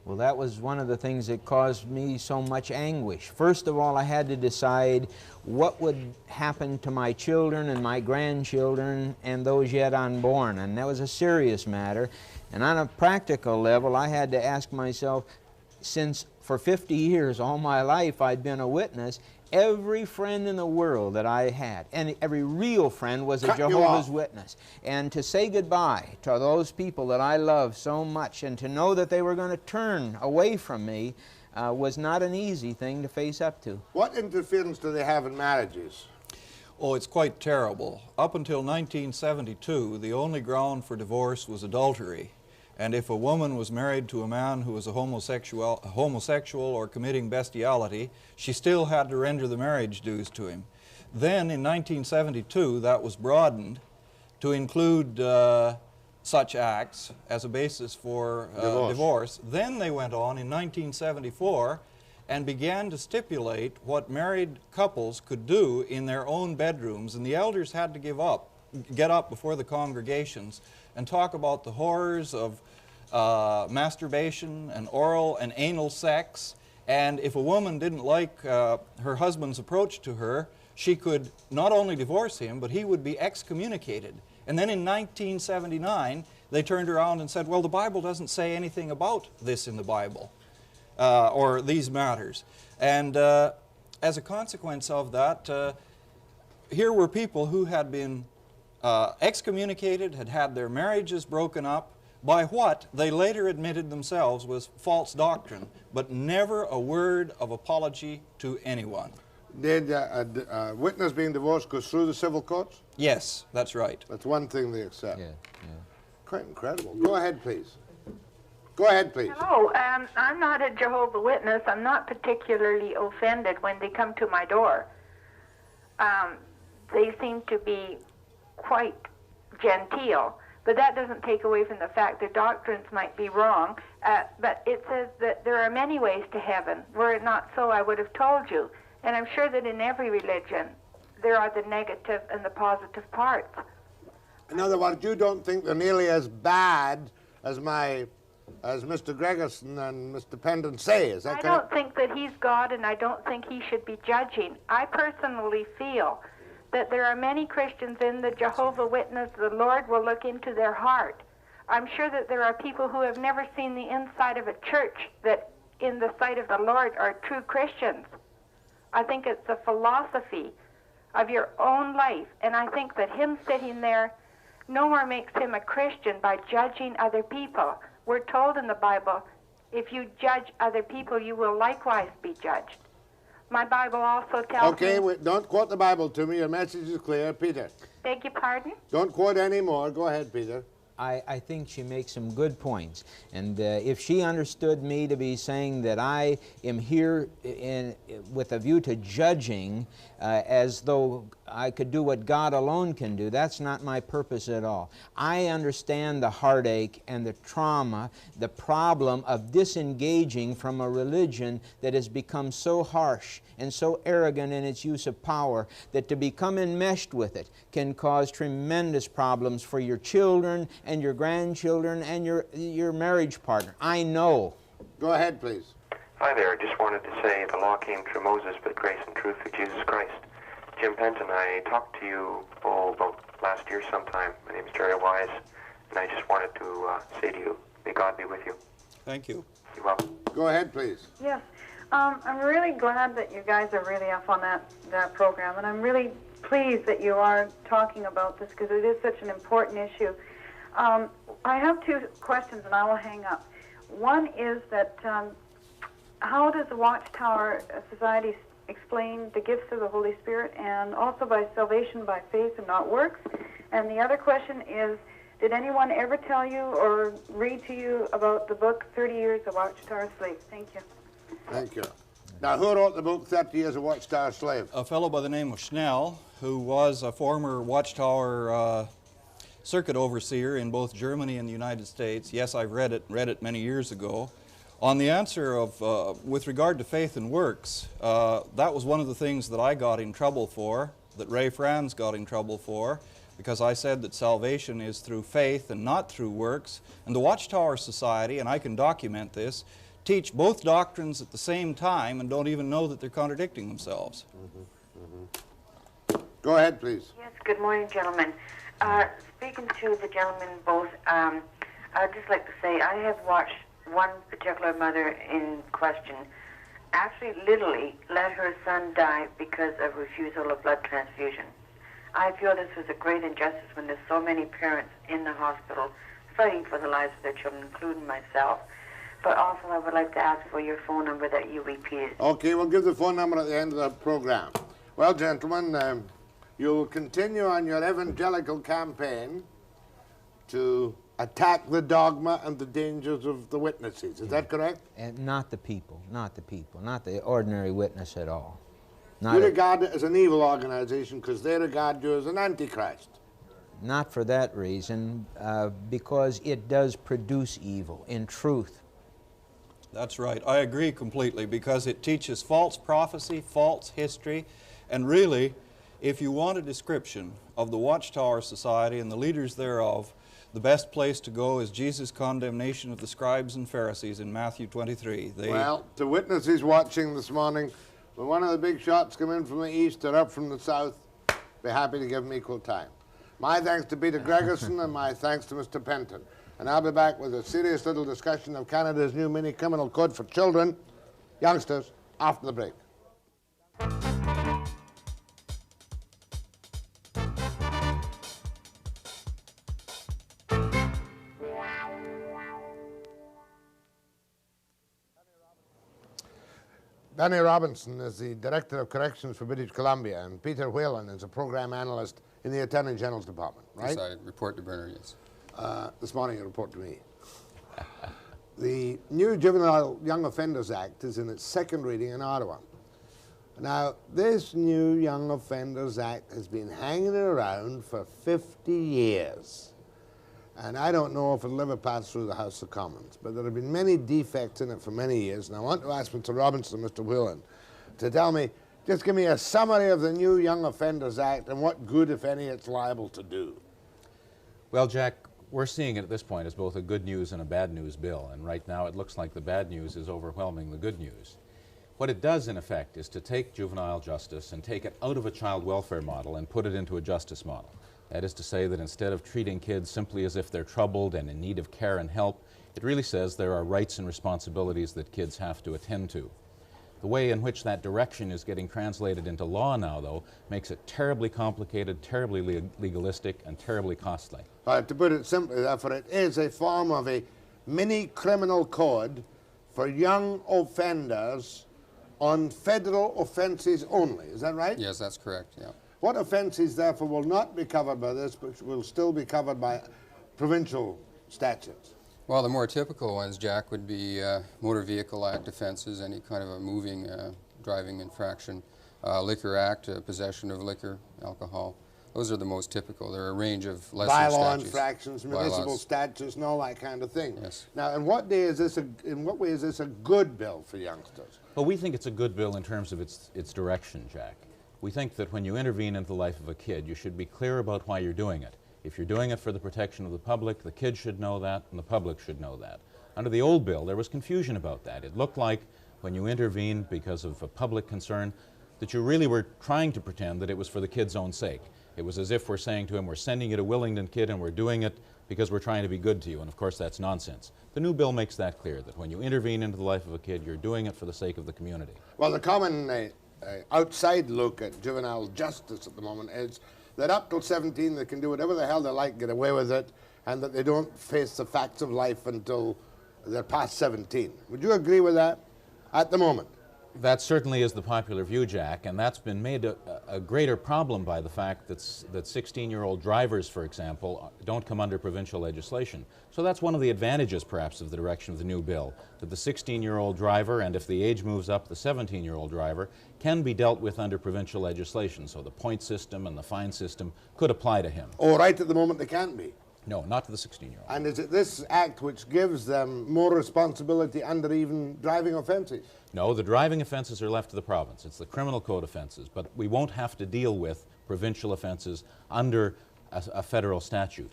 [SPEAKER 3] Well, that was one of the things that caused me so much anguish. First of all, I had to decide what would happen to my children and my grandchildren and those yet unborn, and that was a serious matter. And on a practical level, I had to ask myself, since for 50 years, all my life, I'd been a witness, every friend in the world that I had, and every real friend, was a Jehovah's Witness. And to say goodbye to those people that I loved so much and to know that they were going to turn away from me was not an easy thing to face up to.
[SPEAKER 2] What interference do they have in marriages?
[SPEAKER 4] Oh, it's quite terrible. Up until 1972, the only ground for divorce was adultery. And if a woman was married to a man who was a homosexual or committing bestiality, she still had to render the marriage dues to him. Then in 1972, that was broadened to include such acts as a basis for divorce. Then they went on in 1974 and began to stipulate what married couples could do in their own bedrooms, and the elders had to get up before the congregations and talk about the horrors of masturbation and oral and anal sex. And if a woman didn't like her husband's approach to her, she could not only divorce him, but he would be excommunicated. And then in 1979, they turned around and said, well, the Bible doesn't say anything about this in the Bible, or these matters. And as a consequence of that, here were people who had been excommunicated, had had their marriages broken up by what they later admitted themselves was false doctrine, but never a word of apology to anyone.
[SPEAKER 2] Did a witness being divorced go through the civil courts?
[SPEAKER 4] Yes, that's right.
[SPEAKER 2] That's one thing they accept.
[SPEAKER 3] Yeah.
[SPEAKER 2] Quite incredible. Go ahead, please. Go ahead, please.
[SPEAKER 9] Hello, I'm not a Jehovah's Witness. I'm not particularly offended when they come to my door. They seem to be quite genteel. But that doesn't take away from the fact their doctrines might be wrong. But it says that there are many ways to heaven. Were it not so, I would have told you. And I'm sure that in every religion, there are the negative and the positive parts.
[SPEAKER 2] In other words, you don't think they're nearly as bad as Mr. Gregerson and Mr. Penton say, is that correct?
[SPEAKER 9] I don't think that he's God, and I don't think he should be judging. I personally feel that there are many Christians in the Jehovah Witness. The Lord will look into their heart. I'm sure that there are people who have never seen the inside of a church that, in the sight of the Lord, are true Christians. I think it's a philosophy of your own life, and I think that him sitting there no more makes him a Christian by judging other people. We're told in the Bible, if you judge other people, you will likewise be judged. My Bible also tells me...
[SPEAKER 2] Okay, don't quote the Bible to me. Your message is clear. Peter.
[SPEAKER 9] Beg your pardon?
[SPEAKER 2] Don't quote any more. Go ahead, Peter.
[SPEAKER 3] I think she makes some good points. And if she understood me to be saying that I am here with a view to judging as though I could do what God alone can do, that's not my purpose at all. I understand the heartache and the trauma, the problem of disengaging from a religion that has become so harsh and so arrogant in its use of power that to become enmeshed with it can cause tremendous problems for your children and your grandchildren and your marriage partner. I know.
[SPEAKER 2] Go ahead, please.
[SPEAKER 10] Hi there. Just wanted to say the law came through Moses, but grace and truth through Jesus Christ. Jim Penton, I talked to you about last year sometime. My name is Jerry Wise, and I just wanted to say to you, may God be with you.
[SPEAKER 4] Thank you.
[SPEAKER 10] You're welcome.
[SPEAKER 2] Go ahead, please.
[SPEAKER 11] Yes. I'm really glad that you guys are really up on that program, and I'm really pleased that you are talking about this because it is such an important issue. I have two questions, and I will hang up. One is that how does the Watchtower Society explain the gifts of the Holy Spirit and also by salvation by faith and not works? And the other question is, did anyone ever tell you or read to you about the book 30 Years of Watchtower Slave? Thank you.
[SPEAKER 2] Thank you. Now, who wrote the book 30 Years of Watchtower Slave?
[SPEAKER 4] A fellow by the name of Schnell, who was a former Watchtower circuit overseer in both Germany and the United States. Yes, I've read it many years ago. On the answer of, with regard to faith and works, that was one of the things that I got in trouble for, that Ray Franz got in trouble for, because I said that salvation is through faith and not through works. And the Watchtower Society, and I can document this, teach both doctrines at the same time and don't even know that they're contradicting themselves.
[SPEAKER 2] Go ahead, please.
[SPEAKER 12] Yes, good morning, gentlemen. Speaking to the gentlemen both, I'd just like to say I have watched one particular mother in question actually literally let her son die because of refusal of blood transfusion. I feel this was a great injustice when there's so many parents in the hospital fighting for the lives of their children, including myself. But also I would like to ask for your phone number that you repeated.
[SPEAKER 2] Okay, we'll give the phone number at the end of the program. Well, gentlemen, you'll continue on your evangelical campaign to attack the dogma and the dangers of the witnesses. Is that correct?
[SPEAKER 3] And not the people, not the ordinary witness at all.
[SPEAKER 2] You regard it as an evil organization because they regard you as an antichrist.
[SPEAKER 3] Not for that reason, because it does produce evil, in truth.
[SPEAKER 4] That's right. I agree completely, because it teaches false prophecy, false history, and really, if you want a description of the Watchtower Society and the leaders thereof, the best place to go is Jesus' condemnation of the scribes and Pharisees in Matthew 23.
[SPEAKER 2] Well, to witnesses watching this morning, when one of the big shots come in from the east or up from the south, be happy to give them equal time. My thanks to Peter Gregerson and my thanks to Mr. Penton. And I'll be back with a serious little discussion of Canada's new mini-criminal code for children, youngsters, after the break. Benny Robinson is the Director of Corrections for British Columbia, and Peter Whalen is a program analyst in the Attorney General's Department, right?
[SPEAKER 13] Yes, I report to Bernard, yes.
[SPEAKER 2] This morning you report to me. The new Juvenile Young Offenders Act is in its second reading in Ottawa. Now, this new Young Offenders Act has been hanging around for 50 years. and I don't know if it'll ever pass through the House of Commons, but there have been many defects in it for many years, and I want to ask Mr. Robinson and Mr. Whelan to tell me, just give me a summary of the new Young Offenders Act and what good, if any, it's liable to do.
[SPEAKER 13] Well, Jack, we're seeing it at this point as both a good news and a bad news bill, and right now it looks like the bad news is overwhelming the good news. What it does, in effect, is to take juvenile justice and take it out of a child welfare model and put it into a justice model. That is to say that instead of treating kids simply as if they're troubled and in need of care and help, it really says there are rights and responsibilities that kids have to attend to. The way in which that direction is getting translated into law now, though, makes it terribly complicated, terribly legalistic, and terribly costly.
[SPEAKER 2] To put it simply, therefore, it is a form of a mini criminal code for young offenders on federal offences only. Is that right?
[SPEAKER 14] Yes, that's correct, yeah.
[SPEAKER 2] What offences, therefore, will not be covered by this, but will still be covered by provincial statutes?
[SPEAKER 14] Well, the more typical ones, Jack, would be Motor Vehicle Act offences, any kind of a moving driving infraction, Liquor Act, possession of liquor, alcohol. Those are the most typical. There are a range of lesser statutes.
[SPEAKER 2] Bylaw infractions, municipal statutes, and all that kind of thing.
[SPEAKER 14] Yes.
[SPEAKER 2] Now, in what way is this a good bill for youngsters?
[SPEAKER 13] Well, we think it's a good bill in terms of its direction, Jack. We think that when you intervene into the life of a kid, you should be clear about why you're doing it. If you're doing it for the protection of the public, the kid should know that, and the public should know that. Under the old bill, there was confusion about that. It looked like when you intervened because of a public concern, that you really were trying to pretend that it was for the kid's own sake. It was as if we're saying to him, we're sending you to Willingdon, kid, and we're doing it because we're trying to be good to you, and of course that's nonsense. The new bill makes that clear, that when you intervene into the life of a kid, you're doing it for the sake of the community.
[SPEAKER 2] Well, the common outside look at juvenile justice at the moment is that up till 17 they can do whatever the hell they like, get away with it, and that they don't face the facts of life until they're past 17. Would you agree with that at the moment?
[SPEAKER 13] That certainly is the popular view, Jack, and that's been made a greater problem by the fact that 16-year-old drivers, for example, don't come under provincial legislation. So that's one of the advantages, perhaps, of the direction of the new bill, that the 16-year-old driver, and if the age moves up, the 17-year-old driver, can be dealt with under provincial legislation. So the point system and the fine system could apply to him.
[SPEAKER 2] Oh, right at the moment they can't be?
[SPEAKER 13] No, not to the 16-year-old.
[SPEAKER 2] And is it this act which gives them more responsibility under even driving offences?
[SPEAKER 13] No, the driving offences are left to the province. It's the criminal code offences, but we won't have to deal with provincial offences under a federal statute.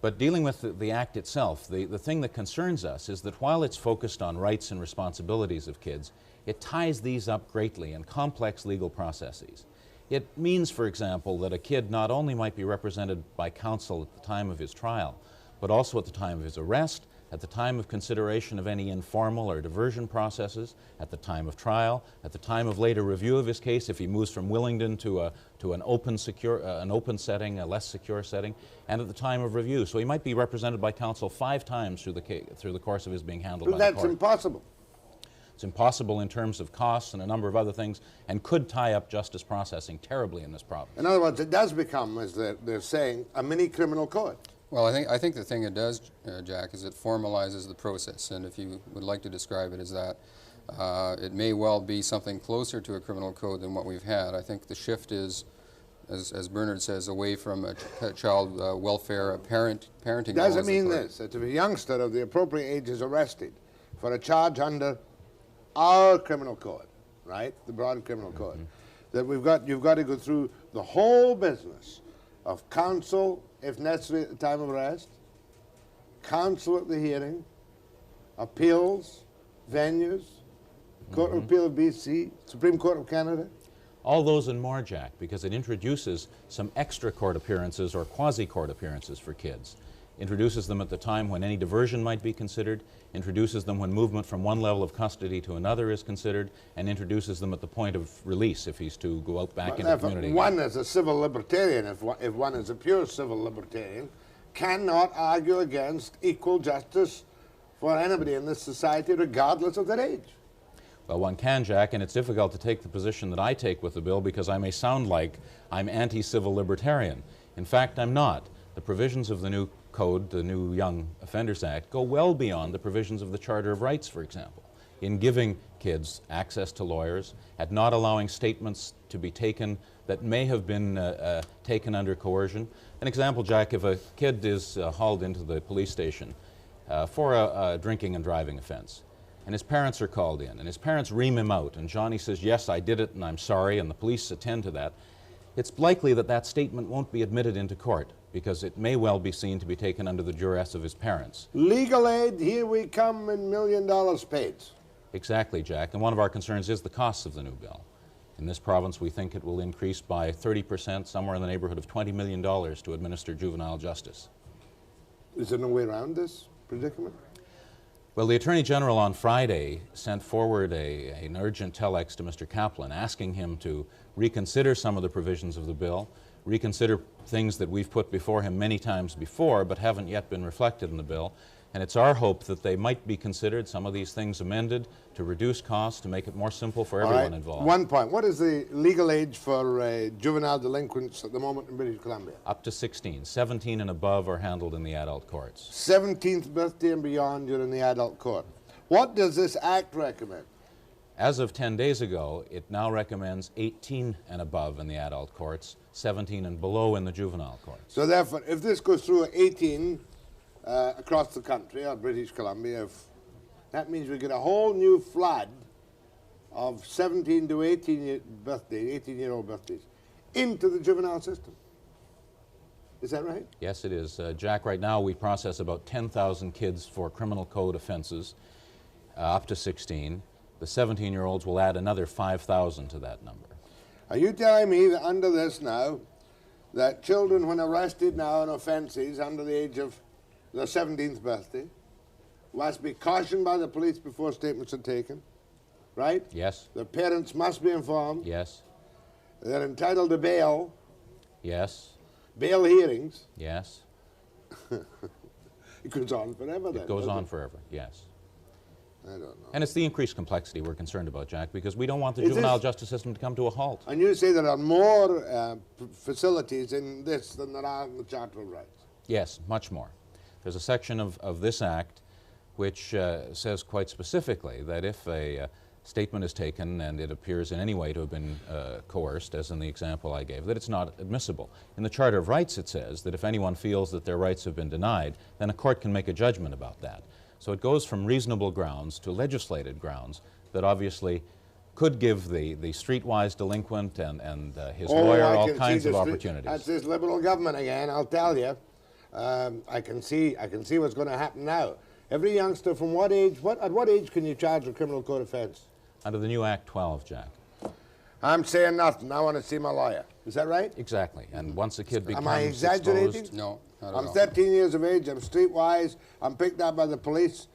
[SPEAKER 13] But dealing with the act itself, the thing that concerns us is that while it's focused on rights and responsibilities of kids, it ties these up greatly in complex legal processes. It means, for example, that a kid not only might be represented by counsel at the time of his trial, but also at the time of his arrest, at the time of consideration of any informal or diversion processes, at the time of trial, at the time of later review of his case, if he moves from Willingdon to an open setting, a less secure setting, and at the time of review. So he might be represented by counsel 5 times through the course of his being handled by the court.
[SPEAKER 2] That's impossible.
[SPEAKER 13] It's impossible in terms of costs and a number of other things, and could tie up justice processing terribly in this province.
[SPEAKER 2] In other words, it does become, as they're saying, a mini criminal code.
[SPEAKER 14] Well, I think the thing it does, Jack, is it formalizes the process, and if you would like to describe it as that, it may well be something closer to a criminal code than what we've had. I think the shift is, as Bernard says, away from a child welfare, parenting.
[SPEAKER 2] Does it mean this, that if a youngster of the appropriate age is arrested for a charge under our criminal code, right, the broad criminal code, that you've got to go through the whole business of counsel, if necessary, at the time of arrest, counsel at the hearing, appeals, venues, Court of Appeal of BC, Supreme Court of Canada?
[SPEAKER 13] All those and more, Jack, because it introduces some extra court appearances or quasi-court appearances for kids. Introduces them at the time when any diversion might be considered, introduces them when movement from one level of custody to another is considered, and introduces them at the point of release if he's to go out back into the community.
[SPEAKER 2] One is a civil libertarian, if one is a pure civil libertarian, cannot argue against equal justice for anybody in this society regardless of their age.
[SPEAKER 13] Well, one can, Jack, and it's difficult to take the position that I take with the bill because I may sound like I'm anti-civil libertarian. In fact, I'm not. The provisions of the new code, the new Young Offenders Act, go well beyond the provisions of the Charter of Rights, for example. in giving kids access to lawyers, at not allowing statements to be taken that may have been taken under coercion. An example, Jack, if a kid is hauled into the police station for a drinking and driving offense, and his parents are called in, and his parents ream him out, and Johnny says, yes, I did it, and I'm sorry, and the police attend to that, it's likely that that statement won't be admitted into court, because it may well be seen to be taken under the duress of his parents.
[SPEAKER 2] Legal aid, here we come in $1 million paid.
[SPEAKER 13] Exactly, Jack, and one of our concerns is the costs of the new bill. In this province, we think it will increase by 30%, somewhere in the neighborhood of $20 million to administer juvenile justice.
[SPEAKER 2] Is there no way around this predicament?
[SPEAKER 13] Well, the Attorney General on Friday sent forward an urgent telex to Mr. Kaplan asking him to reconsider some of the provisions of the bill, reconsider things that we've put before him many times before but haven't yet been reflected in the bill. And it's our hope that they might be considered, some of these things amended, to reduce costs, to make it more simple for everyone involved.
[SPEAKER 2] One point. What is the legal age for juvenile delinquents at the moment in British Columbia?
[SPEAKER 13] Up to 16. 17 and above are handled in the adult courts.
[SPEAKER 2] 17th birthday and beyond, you're in the adult court. What does this act recommend?
[SPEAKER 13] As of 10 days ago, it now recommends 18 and above in the adult courts, 17 and below in the juvenile courts.
[SPEAKER 2] So therefore, if this goes through at 18 across the country, or British Columbia, that means we get a whole new flood of 17 to 18-year-old birthdays into the juvenile system. Is that right?
[SPEAKER 13] Yes, it is. Jack, right now we process about 10,000 kids for criminal code offenses up to 16. The 17-year-olds will add another 5,000 to that number.
[SPEAKER 2] Are you telling me that under this now, that children when arrested now on offences under the age of their 17th birthday must be cautioned by the police before statements are taken, right?
[SPEAKER 13] Yes.
[SPEAKER 2] Their parents must be informed.
[SPEAKER 13] Yes.
[SPEAKER 2] They're entitled to bail.
[SPEAKER 13] Yes.
[SPEAKER 2] Bail hearings.
[SPEAKER 13] Yes.
[SPEAKER 2] It goes on forever then.
[SPEAKER 13] It goes on forever, yes.
[SPEAKER 2] I don't know.
[SPEAKER 13] And it's the increased complexity we're concerned about, Jack, because we don't want the juvenile justice system to come to a halt.
[SPEAKER 2] And you say there are more facilities in this than there are in the Charter of Rights?
[SPEAKER 13] Yes, much more. There's a section of this Act which says quite specifically that if a statement is taken and it appears in any way to have been coerced, as in the example I gave, that it's not admissible. In the Charter of Rights it says that if anyone feels that their rights have been denied, then a court can make a judgment about that. So it goes from reasonable grounds to legislated grounds that obviously could give the streetwise delinquent and his lawyer all kinds of opportunities.
[SPEAKER 2] That's this Liberal government again, I'll tell you. I can see what's going to happen now. Every youngster from what age, at what age can you charge a criminal code offence?
[SPEAKER 13] Under the new Act 12, Jack.
[SPEAKER 2] I'm saying nothing. I want to see my lawyer. Is that right?
[SPEAKER 13] Exactly. And once a kid becomes
[SPEAKER 2] Am I exaggerating?
[SPEAKER 13] exposed,
[SPEAKER 14] No, not at
[SPEAKER 2] I'm
[SPEAKER 14] all.
[SPEAKER 2] 13 years of age. I'm streetwise. I'm picked up by the police.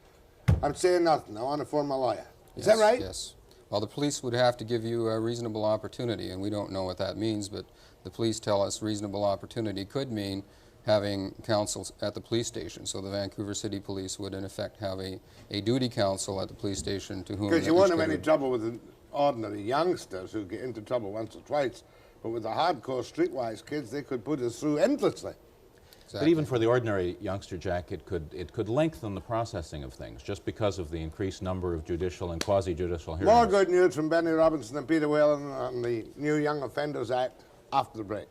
[SPEAKER 2] I'm saying nothing. I want to phone my lawyer. Is that right?
[SPEAKER 14] Yes. Well, the police would have to give you a reasonable opportunity, and we don't know what that means, but the police tell us reasonable opportunity could mean having counsel at the police station. So the Vancouver City Police would, in effect, have a duty counsel at the police station to whom...
[SPEAKER 2] Because you won't have any trouble with the ordinary youngsters who get into trouble once or twice, but with the hardcore streetwise kids, they could put us through endlessly.
[SPEAKER 14] Exactly.
[SPEAKER 13] But even for the ordinary youngster, Jack, it could lengthen the processing of things just because of the increased number of judicial and quasi-judicial hearings.
[SPEAKER 2] More good news from Benny Robinson and Peter Whalen on the new Young Offenders Act after the break.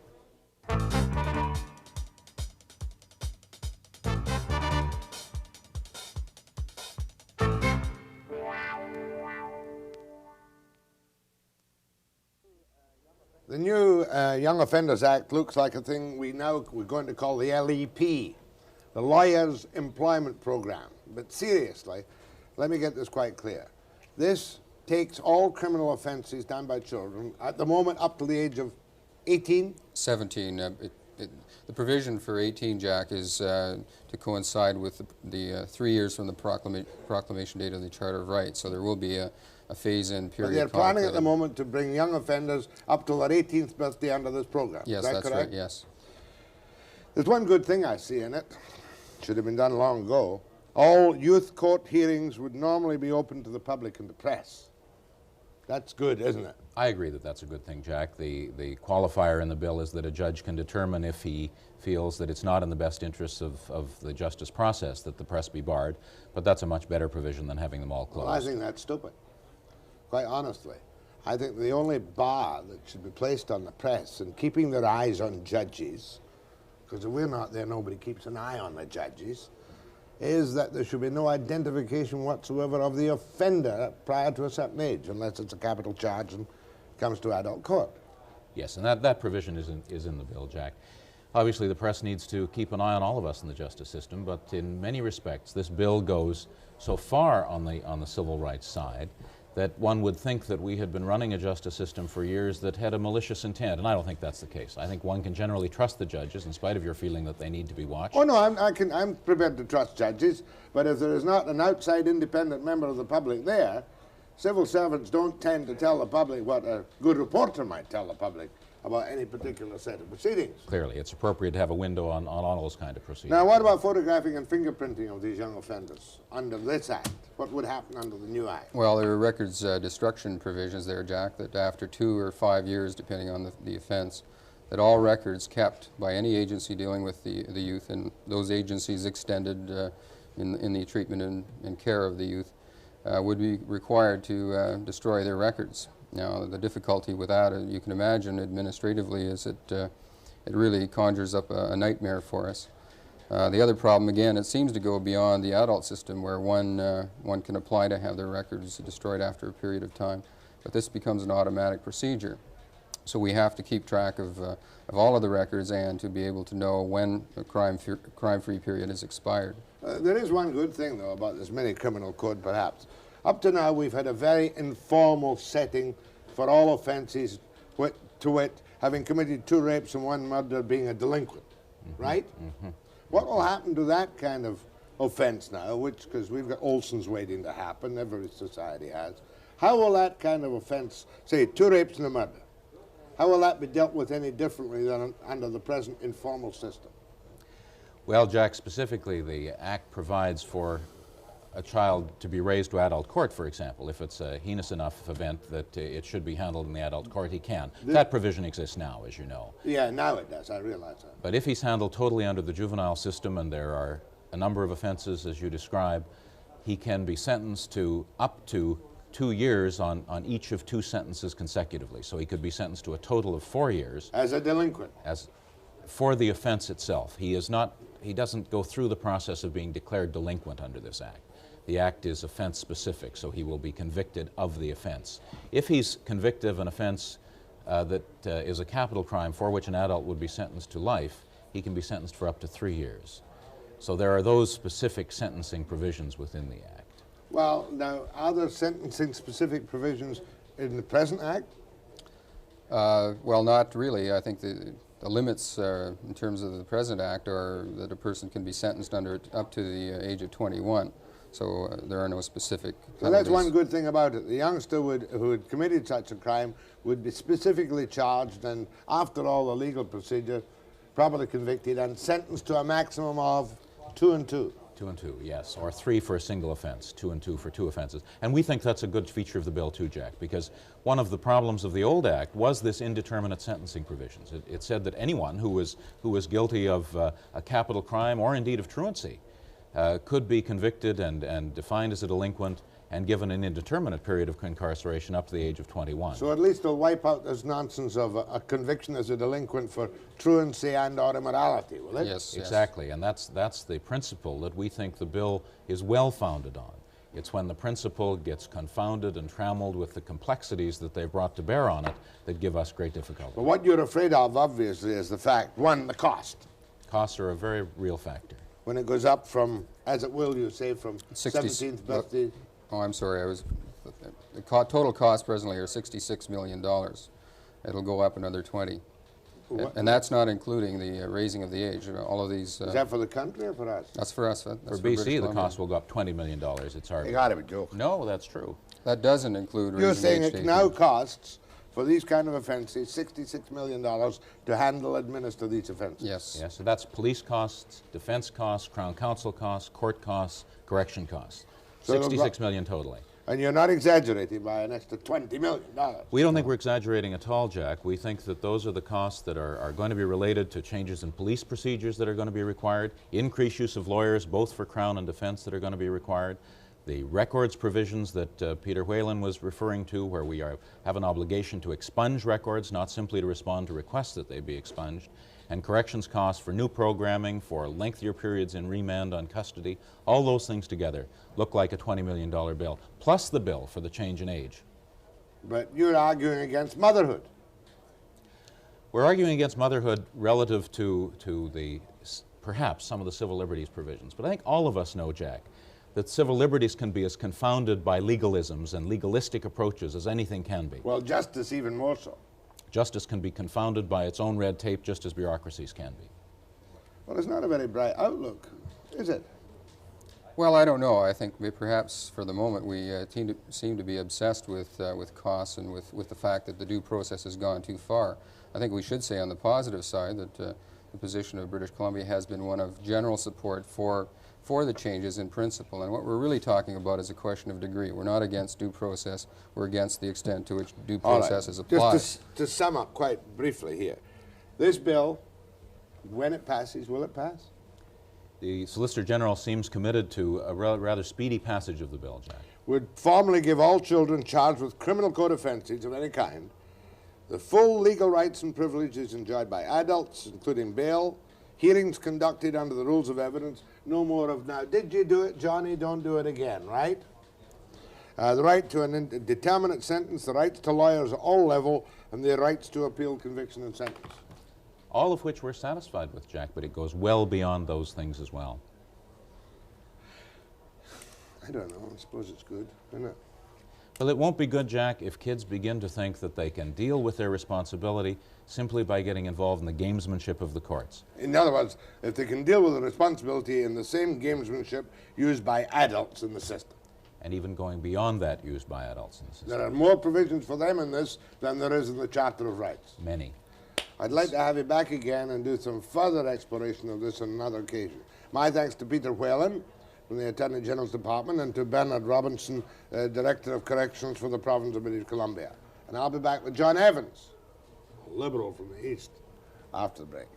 [SPEAKER 2] The new Young Offenders Act looks like a thing we're going to call the LEP, the Lawyers Employment Program. But seriously, let me get this quite clear. This takes all criminal offences done by children, at the moment up to the age of 18?
[SPEAKER 14] 17. The provision for 18, Jack, is to coincide with the 3 years from the proclamation date of the Charter of Rights. So there will be a phase-in period.
[SPEAKER 2] But they're planning at the moment to bring young offenders up to their 18th birthday under this program.
[SPEAKER 14] Yes,
[SPEAKER 2] Is that
[SPEAKER 14] that's
[SPEAKER 2] correct?
[SPEAKER 14] right, yes.
[SPEAKER 2] There's one good thing I see in it. Should have been done long ago. All youth court hearings would normally be open to the public and the press. That's good, isn't it?
[SPEAKER 13] I agree that that's a good thing, Jack. The qualifier in the bill is that a judge can determine if he feels that it's not in the best interests of the justice process that the press be barred, but that's a much better provision than having them all closed.
[SPEAKER 2] Well, I think that's stupid, quite honestly. I think the only bar that should be placed on the press and keeping their eyes on judges, because if we're not there, nobody keeps an eye on the judges, is that there should be no identification whatsoever of the offender prior to a certain age, unless it's a capital charge and comes to adult court.
[SPEAKER 13] Yes, and that provision is in the bill, Jack. Obviously, the press needs to keep an eye on all of us in the justice system, but in many respects, this bill goes so far on the civil rights side that one would think that we had been running a justice system for years that had a malicious intent, and I don't think that's the case. I think one can generally trust the judges in spite of your feeling that they need to be watched.
[SPEAKER 2] Oh no, I'm prepared to trust judges, but if there is not an outside independent member of the public there, civil servants don't tend to tell the public what a good reporter might tell the public about any particular set of proceedings.
[SPEAKER 13] Clearly, it's appropriate to have a window on all those kind of proceedings.
[SPEAKER 2] Now, what about photographing and fingerprinting of these young offenders under this Act? What would happen under the new Act?
[SPEAKER 14] Well, there are records destruction provisions there, Jack, that after 2 or 5 years, depending on the offense, that all records kept by any agency dealing with the youth, and those agencies extended in the treatment and care of the youth, would be required to destroy their records. Now, the difficulty with that, you can imagine administratively, is it really conjures up a nightmare for us. The other problem, again, it seems to go beyond the adult system where one can apply to have their records destroyed after a period of time. But this becomes an automatic procedure. So we have to keep track of all of the records and to be able to know when a crime-free period has expired.
[SPEAKER 2] There is one good thing, though, about this mini criminal code, perhaps. Up to now, we've had a very informal setting for all offences, to wit, having committed 2 rapes and 1 murder, being a delinquent, right? What will happen to that kind of offence now, because we've got Olson's waiting to happen, every society has. How will that kind of offence, say 2 rapes and a murder, how will that be dealt with any differently than under the present informal system?
[SPEAKER 13] Well, Jack, specifically, the Act provides for a child to be raised to adult court, for example. If it's a heinous enough event that it should be handled in the adult court, he can. That provision exists now, as you know.
[SPEAKER 2] Yeah, now it does, I realize that.
[SPEAKER 13] But if he's handled totally under the juvenile system, and there are a number of offenses, as you describe, he can be sentenced to up to 2 years on each of 2 sentences consecutively. So he could be sentenced to a total of 4 years.
[SPEAKER 2] As a delinquent?
[SPEAKER 13] As for the offense itself. He doesn't go through the process of being declared delinquent under this Act. The Act is offense specific, so he will be convicted of the offense. If he's convicted of an offense that is a capital crime for which an adult would be sentenced to life, he can be sentenced for up to 3 years. So there are those specific sentencing provisions within the Act.
[SPEAKER 2] Well, now, are there sentencing specific provisions in the present Act?
[SPEAKER 14] Well, not really. I think the limits in terms of the present Act are that a person can be sentenced up to the age of 21. So there are no specific penalties.
[SPEAKER 2] Well, that's one good thing about it. The youngster who had committed such a crime would be specifically charged and, after all the legal procedure, properly convicted and sentenced to a maximum of 2 and 2.
[SPEAKER 13] 2 and 2, yes, or 3 for a single offense, 2 and 2 for 2 offenses. And we think that's a good feature of the bill too, Jack, because one of the problems of the old Act was this indeterminate sentencing provisions. It said that anyone who was guilty of a capital crime or indeed of truancy could be convicted and defined as a delinquent and given an indeterminate period of incarceration up to the age of 21.
[SPEAKER 2] So at least they'll wipe out this nonsense of a conviction as a delinquent for truancy and or immorality, will it?
[SPEAKER 14] Yes.
[SPEAKER 13] Exactly, and that's the principle that we think the bill is well founded on. It's when the principle gets confounded and trammeled with the complexities that they've brought to bear on it that give us great difficulty.
[SPEAKER 2] But what you're afraid of, obviously, is the fact, one, the cost.
[SPEAKER 13] Costs are a very real factor.
[SPEAKER 2] When it goes up from, as it will, you say, from 17th birthday.
[SPEAKER 14] Oh, I'm sorry. The total costs presently are $66 million. It'll go up another 20. And that's not including the raising of the age. All of these.
[SPEAKER 2] Is that for the country or for us?
[SPEAKER 14] That's for us.
[SPEAKER 13] For BC, the cost will go up $20 million. It's hard.
[SPEAKER 2] You got to be joking.
[SPEAKER 13] No, that's true.
[SPEAKER 14] That doesn't include raising
[SPEAKER 2] You're saying
[SPEAKER 14] the age
[SPEAKER 2] it now costs, for these kind of offences, $66 million to handle, administer these offences.
[SPEAKER 14] Yes.
[SPEAKER 13] Yes, so that's police costs, defense costs, Crown Counsel costs, court costs, correction costs. So $66 million totally.
[SPEAKER 2] And you're not exaggerating by an extra $20 million.
[SPEAKER 13] We don't think we're exaggerating at all, Jack. We think that those are the costs that are going to be related to changes in police procedures that are going to be required, increased use of lawyers, both for Crown and defense, that are going to be required, the records provisions that Peter Whalen was referring to, where we have an obligation to expunge records, not simply to respond to requests that they be expunged, and corrections costs for new programming, for lengthier periods in remand on custody. All those things together look like a $20 million bill, plus the bill for the change in age.
[SPEAKER 2] But you're arguing against motherhood.
[SPEAKER 13] We're arguing against motherhood relative to the, perhaps, some of the civil liberties provisions. But I think all of us know, Jack, that civil liberties can be as confounded by legalisms and legalistic approaches as anything can be.
[SPEAKER 2] Well, justice even more so.
[SPEAKER 13] Justice can be confounded by its own red tape just as bureaucracies can be.
[SPEAKER 2] Well, it's not a very bright outlook, is it?
[SPEAKER 14] Well, I don't know. I think perhaps for the moment we seem to be obsessed with costs and with the fact that the due process has gone too far. I think we should say on the positive side that the position of British Columbia has been one of general support for the changes in principle. And what we're really talking about is a question of degree. We're not against due process. We're against the extent to which due process is applied.
[SPEAKER 2] Just to sum up quite briefly here, this bill, when it passes, will it pass?
[SPEAKER 13] The Solicitor General seems committed to a rather speedy passage of the bill, Jack.
[SPEAKER 2] Would formally give all children charged with criminal code offences of any kind the full legal rights and privileges enjoyed by adults, including bail, hearings conducted under the rules of evidence, no more of now, did you do it, Johnny, don't do it again, right? The right to an indeterminate sentence, the rights to lawyers at all level, and the rights to appeal conviction and sentence.
[SPEAKER 13] All of which we're satisfied with, Jack, but it goes well beyond those things as well.
[SPEAKER 2] I don't know, I suppose it's good, isn't it?
[SPEAKER 13] Well, it won't be good, Jack, if kids begin to think that they can deal with their responsibility simply by getting involved in the gamesmanship of the courts.
[SPEAKER 2] In other words, if they can deal with the responsibility in the same gamesmanship used by adults in the system.
[SPEAKER 13] And even going beyond that used by adults in the system.
[SPEAKER 2] There are more provisions for them in this than there is in the Charter of Rights.
[SPEAKER 13] Many.
[SPEAKER 2] I'd like to have you back again and do some further exploration of this on another occasion. My thanks to Peter Whalen from the Attorney General's Department and to Bernard Robinson, Director of Corrections for the Province of British Columbia. And I'll be back with John Evans, a Liberal from the East, after the break.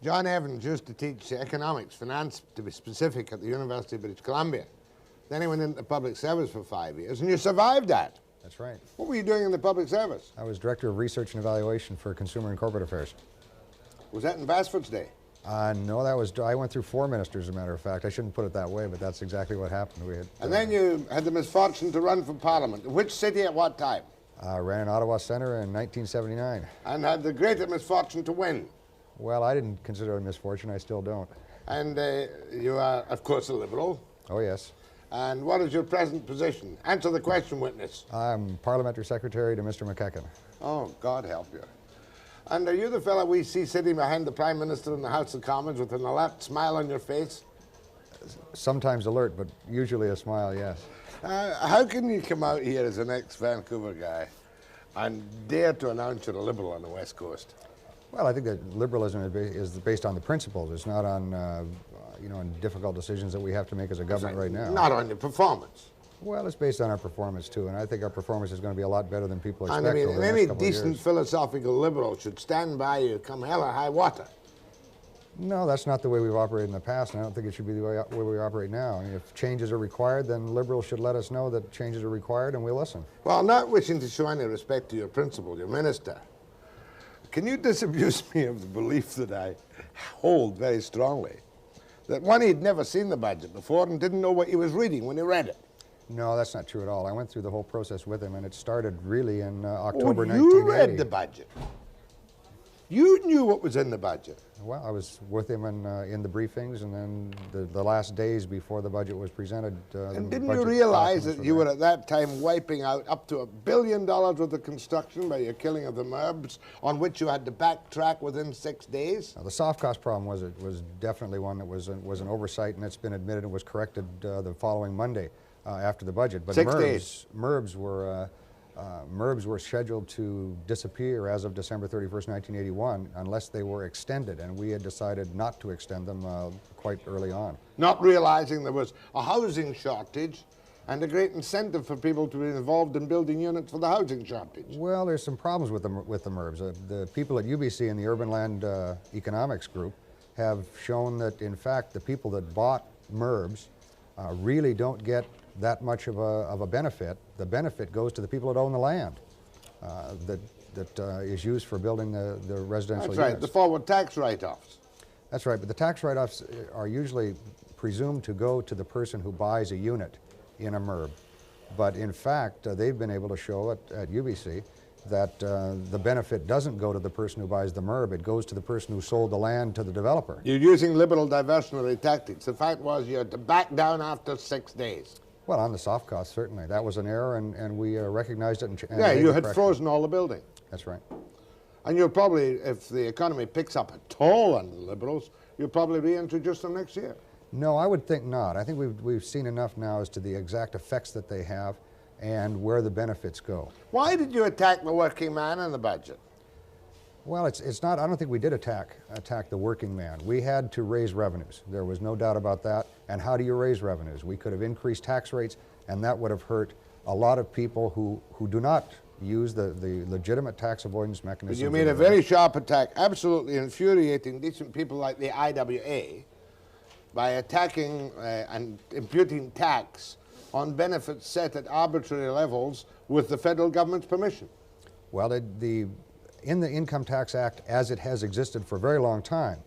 [SPEAKER 2] John Evans used to teach economics, finance to be specific, at the University of British Columbia. Then he went into public service for 5 years, and you survived that.
[SPEAKER 15] That's right.
[SPEAKER 2] What were you doing in the public service?
[SPEAKER 15] I was Director of Research and Evaluation for Consumer and Corporate Affairs.
[SPEAKER 2] Was that in Basford's day?
[SPEAKER 15] No, that was, I went through 4 ministers, as a matter of fact. I shouldn't put it that way, but that's exactly what happened. We had,
[SPEAKER 2] and then you had the misfortune to run for Parliament. Which city at what time?
[SPEAKER 15] I ran in Ottawa Centre in 1979.
[SPEAKER 2] And had the greater misfortune to win?
[SPEAKER 15] Well, I didn't consider it a misfortune. I still don't.
[SPEAKER 2] And you are, of course, a Liberal.
[SPEAKER 15] Oh, yes.
[SPEAKER 2] And what is your present position? Answer the question, witness.
[SPEAKER 15] I'm Parliamentary Secretary to Mr. McEachern.
[SPEAKER 2] Oh, God help you. And are you the fellow we see sitting behind the Prime Minister in the House of Commons with an alert smile on your face?
[SPEAKER 15] Sometimes alert, but usually a smile, yes.
[SPEAKER 2] How can you come out here as an ex-Vancouver guy and dare to announce you're a Liberal on the West Coast?
[SPEAKER 15] Well, I think that liberalism is based on the principles. It's not on, you know, on difficult decisions that we have to make as a government right now.
[SPEAKER 2] Not on your performance.
[SPEAKER 15] Well, it's based on our performance, too, and I think our performance is going to be a lot better than people expect.
[SPEAKER 2] And I mean,
[SPEAKER 15] over the
[SPEAKER 2] any
[SPEAKER 15] next couple
[SPEAKER 2] decent
[SPEAKER 15] of years.
[SPEAKER 2] philosophical Liberal should stand by you come hell or high water.
[SPEAKER 15] No, that's not the way we've operated in the past, and I don't think it should be the way we operate now. I mean, if changes are required, then Liberals should let us know that changes are required, and we'll listen.
[SPEAKER 2] Well, not wishing to show any respect to your principal, your minister, can you disabuse me of the belief that I hold very strongly, that one, he'd never seen the budget before and didn't know what he was reading when he read it?
[SPEAKER 15] No, that's not true at all. I went through the whole process with him, and it started really in October 1980.
[SPEAKER 2] You read the budget. You knew what was in the budget.
[SPEAKER 15] Well, I was with him in the briefings, and then the last days before the budget was presented.
[SPEAKER 2] And didn't you realize that you were at that time wiping out up to $1 billion worth of construction by your killing of the MURBs, on which you had to backtrack within 6 days?
[SPEAKER 15] Now, the soft cost problem was definitely one that was an oversight, and it's been admitted and was corrected the following Monday after the budget. But
[SPEAKER 2] 6 days.
[SPEAKER 15] MURBs were MIRBs were scheduled to disappear as of December 31st, 1981, unless they were extended, and we had decided not to extend them quite early on.
[SPEAKER 2] Not realizing there was a housing shortage and a great incentive for people to be involved in building units for the housing shortage.
[SPEAKER 15] Well, there's some problems with the MIRBs. The people at UBC and the Urban Land Economics Group have shown that, in fact, the people that bought MIRBs really don't get that much of a benefit. The benefit goes to the people that own the land that is used for building the residential
[SPEAKER 2] units. That's right,
[SPEAKER 15] the
[SPEAKER 2] forward tax write-offs.
[SPEAKER 15] That's right, but the tax write-offs are usually presumed to go to the person who buys a unit in a MIRB. But in fact, they've been able to show at UBC that the benefit doesn't go to the person who buys the MIRB, it goes to the person who sold the land to the developer.
[SPEAKER 2] You're using liberal diversionary tactics. The fact was you had to back down after 6 days.
[SPEAKER 15] Well, on the soft cost, certainly. That was an error, and we recognized it. And
[SPEAKER 2] yeah, you had frozen all the building.
[SPEAKER 15] That's right.
[SPEAKER 2] And you'll probably, if the economy picks up at all under the Liberals, you'll probably reintroduce them next year.
[SPEAKER 15] No, I would think not. I think we've seen enough now as to the exact effects that they have and where the benefits go.
[SPEAKER 2] Why did you attack the working man in the budget?
[SPEAKER 15] Well, it's not, I don't think we did attack the working man. We had to raise revenues. There was no doubt about that. And how do you raise revenues? We could have increased tax rates, and that would have hurt a lot of people who do not use the legitimate tax avoidance mechanisms.
[SPEAKER 2] But you made a very sharp attack, absolutely infuriating decent people like the IWA by attacking and imputing tax on benefits set at arbitrary levels with the federal government's permission.
[SPEAKER 15] Well, in the Income Tax Act, as it has existed for a very long time,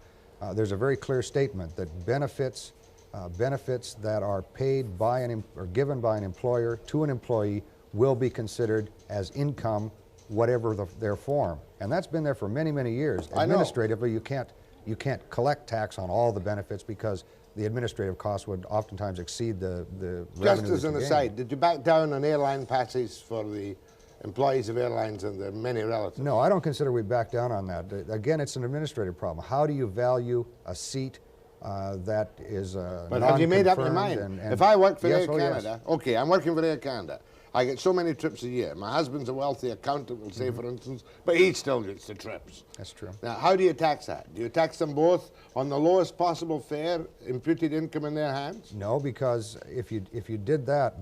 [SPEAKER 15] there's a very clear statement that benefits that are paid by or given by an employer to an employee will be considered as income, whatever their form. And that's been there for many, many years. Administratively, you can't collect tax on all the benefits because the administrative costs would oftentimes exceed the revenue.
[SPEAKER 2] Just as an aside, did you back down on airline passes for the employees of airlines and their many relatives?
[SPEAKER 15] No, I don't consider we back down on that. Again, it's an administrative problem. How do you value a seat that is
[SPEAKER 2] But have you made up your mind? If I work for Air Canada,
[SPEAKER 15] yes.
[SPEAKER 2] Okay, I'm working for Air Canada. I get so many trips a year. My husband's a wealthy accountant, we'll say, for instance, but he still gets the trips.
[SPEAKER 15] That's true.
[SPEAKER 2] Now, how do you tax that? Do you tax them both on the lowest possible fare, imputed income in their hands?
[SPEAKER 15] No, because if you did that,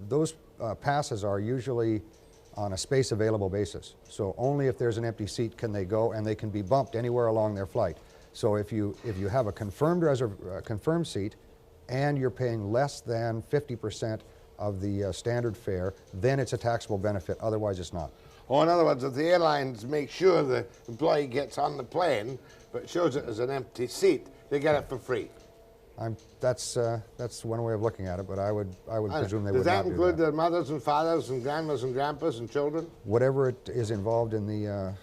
[SPEAKER 15] those passes are usually on a space available basis. So only if there's an empty seat can they go, and they can be bumped anywhere along their flight. So if you have a confirmed seat and you're paying less than 50% of the standard fare, then it's a taxable benefit. Otherwise, it's not.
[SPEAKER 2] Or in other words, if the airlines make sure the employee gets on the plane but shows it as an empty seat, they get it for free.
[SPEAKER 15] That's one way of looking at it, but I would presume they would not do that.
[SPEAKER 2] Does that include their mothers and fathers and grandmas and grandpas and children?
[SPEAKER 15] Whatever it is involved in the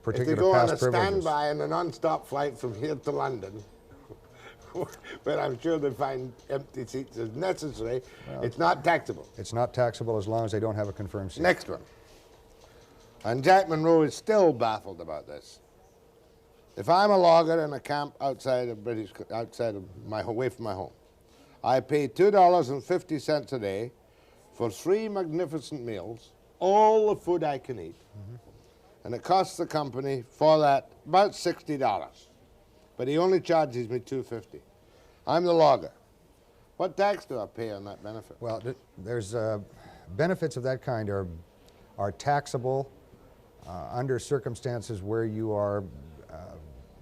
[SPEAKER 15] particular
[SPEAKER 2] if they go on a
[SPEAKER 15] privileges.
[SPEAKER 2] standby in a non-stop flight from here to London, but I'm sure they find empty seats as necessary, well, it's not taxable.
[SPEAKER 15] It's not taxable as long as they don't have a confirmed seat.
[SPEAKER 2] Next one. And Jack Monroe is still baffled about this. If I'm a logger in a camp outside of away from my home, I pay $2.50 a day for 3 magnificent meals, all the food I can eat, and it costs the company for that about $60. But he only charges me $2.50. I'm the logger. What tax do I pay on that benefit?
[SPEAKER 15] Well, there's benefits of that kind are taxable under circumstances where you are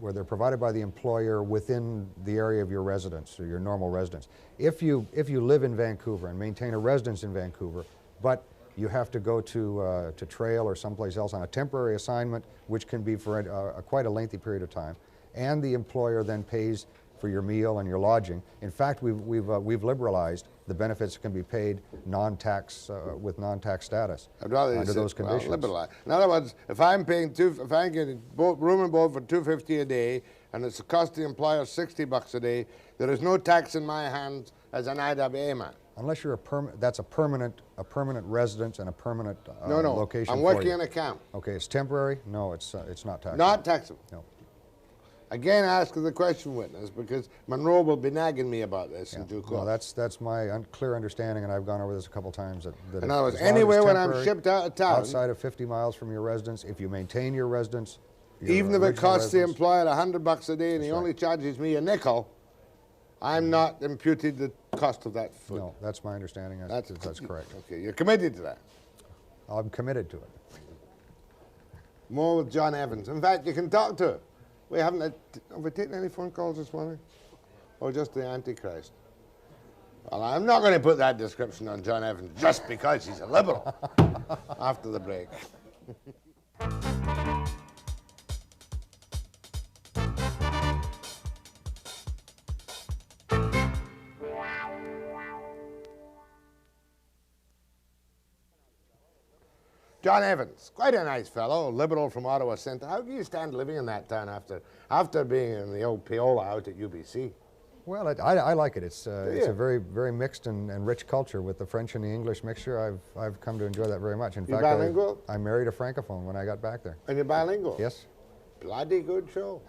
[SPEAKER 15] where they're provided by the employer within the area of your residence or your normal residence. If you live in Vancouver and maintain a residence in Vancouver, but you have to go to Trail or someplace else on a temporary assignment, which can be for quite a lengthy period of time, and the employer then pays for your meal and your lodging. In fact, we've liberalized the benefits that can be paid non-tax with non-tax status under those conditions.
[SPEAKER 2] Liberalized. In other words, if I'm getting room and board for $2.50 a day, and it's costing the employer $60 a day, there is no tax in my hands as an IWA man.
[SPEAKER 15] Unless you're that's a permanent residence and a permanent location.
[SPEAKER 2] I'm working in a camp.
[SPEAKER 15] Okay, it's temporary. No, it's not taxable.
[SPEAKER 2] Not taxable.
[SPEAKER 15] No.
[SPEAKER 2] Again, ask the question, witness, because Monroe will be nagging me about this in due course.
[SPEAKER 15] No, that's my clear understanding, and I've gone over this a couple times. That
[SPEAKER 2] In other words,
[SPEAKER 15] as long as
[SPEAKER 2] anywhere
[SPEAKER 15] it's
[SPEAKER 2] when I'm
[SPEAKER 15] temporary,
[SPEAKER 2] shipped out of town,
[SPEAKER 15] outside of 50 miles from your residence, if you maintain your residence, your
[SPEAKER 2] even if it
[SPEAKER 15] original
[SPEAKER 2] costs the
[SPEAKER 15] residence,
[SPEAKER 2] employer $100 a day and he
[SPEAKER 15] That's
[SPEAKER 2] only charges me a nickel, I'm not imputed the cost of that food.
[SPEAKER 15] No, that's my understanding. That's correct.
[SPEAKER 2] Okay, you're committed to that.
[SPEAKER 15] I'm committed to it.
[SPEAKER 2] More with John Evans. In fact, you can talk to him. Have we taken any phone calls this morning? Or just the Antichrist? Well, I'm not going to put that description on John Evans just because he's a liberal. After the break. John Evans, quite a nice fellow, liberal from Ottawa Centre. How do you stand living in that town after being in the old Paola out at UBC?
[SPEAKER 15] Well, I like it. It's a very, very mixed and rich culture with the French and the English mixture. I've come to enjoy that very much. In fact,
[SPEAKER 2] bilingual?
[SPEAKER 15] I married a Francophone when I got back there.
[SPEAKER 2] And you're bilingual?
[SPEAKER 15] Yes.
[SPEAKER 2] Bloody good show.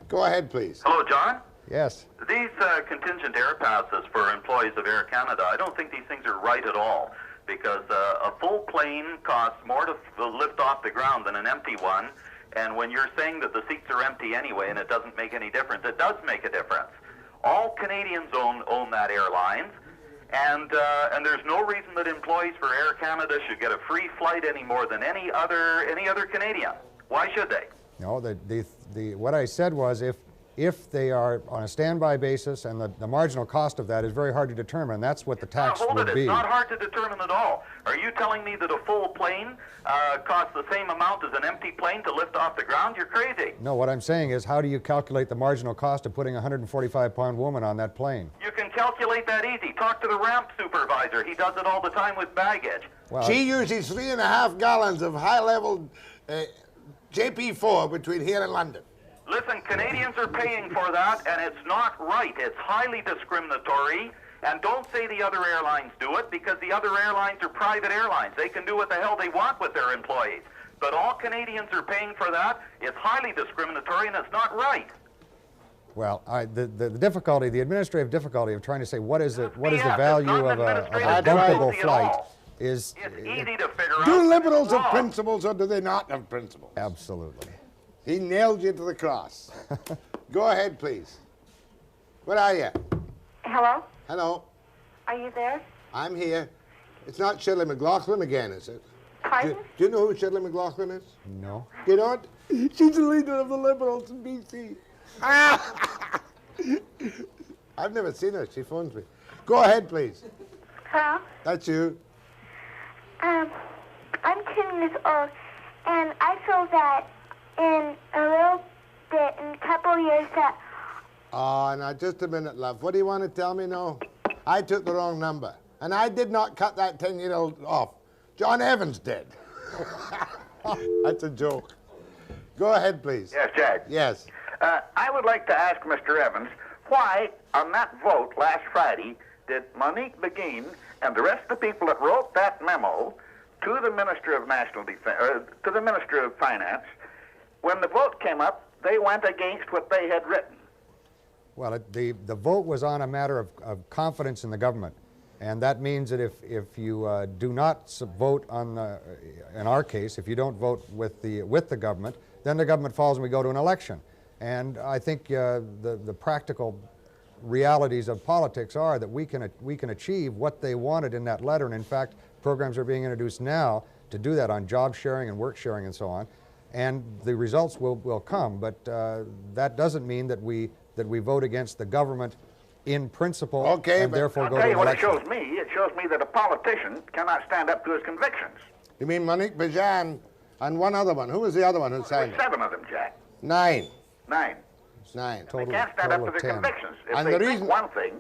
[SPEAKER 2] Go ahead, please.
[SPEAKER 16] Hello, John.
[SPEAKER 15] Yes.
[SPEAKER 16] These contingent air passes for employees of Air Canada, I don't think these things are right at all, because a full plane costs more to lift off the ground than an empty one, and when you're saying that the seats are empty anyway and it doesn't make any difference, it does make a difference. All Canadians own that airlines, and there's no reason that employees for Air Canada should get a free flight any more than any other Canadian. Why should they?
[SPEAKER 15] No, what I said was if they are on a standby basis, and the marginal cost of that is very hard to determine, and that's what the tax would be.
[SPEAKER 16] It's not hard to determine at all. Are you telling me that a full plane costs the same amount as an empty plane to lift off the ground? You're crazy.
[SPEAKER 15] No, what I'm saying is, how do you calculate the marginal cost of putting a 145-pound woman on that plane?
[SPEAKER 16] You can calculate that easy. Talk to the ramp supervisor. He does it all the time with baggage.
[SPEAKER 2] Well, she uses 3.5 gallons of high-level JP4 between here and London.
[SPEAKER 16] Listen, Canadians are paying for that, and it's not right. It's highly discriminatory, and don't say the other airlines do it, because the other airlines are private airlines. They can do what the hell they want with their employees. But all Canadians are paying for that. It's highly discriminatory, and it's not right.
[SPEAKER 15] Well, the difficulty, the administrative difficulty of trying to say what is the value of a bumpable flight is...
[SPEAKER 16] It's easy to figure out.
[SPEAKER 2] Do liberals have principles, or do they not have principles?
[SPEAKER 15] Absolutely.
[SPEAKER 2] He nailed you to the cross. Go ahead, please. Where are you?
[SPEAKER 17] Hello?
[SPEAKER 2] Hello.
[SPEAKER 17] Are you there?
[SPEAKER 2] I'm here. It's not Shirley McLaughlin again, is it?
[SPEAKER 17] Pardon?
[SPEAKER 2] Do you know who Shirley McLaughlin is?
[SPEAKER 15] No.
[SPEAKER 2] You don't? She's the leader of the Liberals in BC. I've never seen her. She phones me. Go ahead, please.
[SPEAKER 17] Hello?
[SPEAKER 2] That's you.
[SPEAKER 17] I'm 10 years old, and I feel that in a little bit, in a couple years, that...
[SPEAKER 2] Oh, now, just a minute, love. What do you want to tell me now? I took the wrong number, and I did not cut that 10-year-old off. John Evans did. That's a joke. Go ahead, please.
[SPEAKER 18] Yes, Jack.
[SPEAKER 2] Yes.
[SPEAKER 18] I would like to ask Mr. Evans, why, on that vote last Friday, did Monique Begin and the rest of the people that wrote that memo to the Minister of National Defense, to the Minister of Finance, when the vote came up, they went against what they had written?
[SPEAKER 15] Well, the vote was on a matter of confidence in the government, and that means that if you do not vote on, in our case, if you don't vote with the government, then the government falls and we go to an election. And I think the practical realities of politics are that we can achieve what they wanted in that letter, and in fact, programs are being introduced now to do that on job sharing and work sharing and so on, and the results will come. But that doesn't mean that we vote against the government in principle, and therefore go to an election.
[SPEAKER 18] I'll tell you what it shows me. It shows me that a politician cannot stand up to his convictions.
[SPEAKER 2] You mean Monique Bejan and one other one? Who was the other one who signed it?
[SPEAKER 18] 7 of them, Jack.
[SPEAKER 2] 9.
[SPEAKER 18] 9.
[SPEAKER 2] 9.
[SPEAKER 18] They can't stand up to their
[SPEAKER 15] 10.
[SPEAKER 18] convictions. If
[SPEAKER 2] And
[SPEAKER 18] they
[SPEAKER 2] the
[SPEAKER 18] think
[SPEAKER 2] reason-
[SPEAKER 18] one thing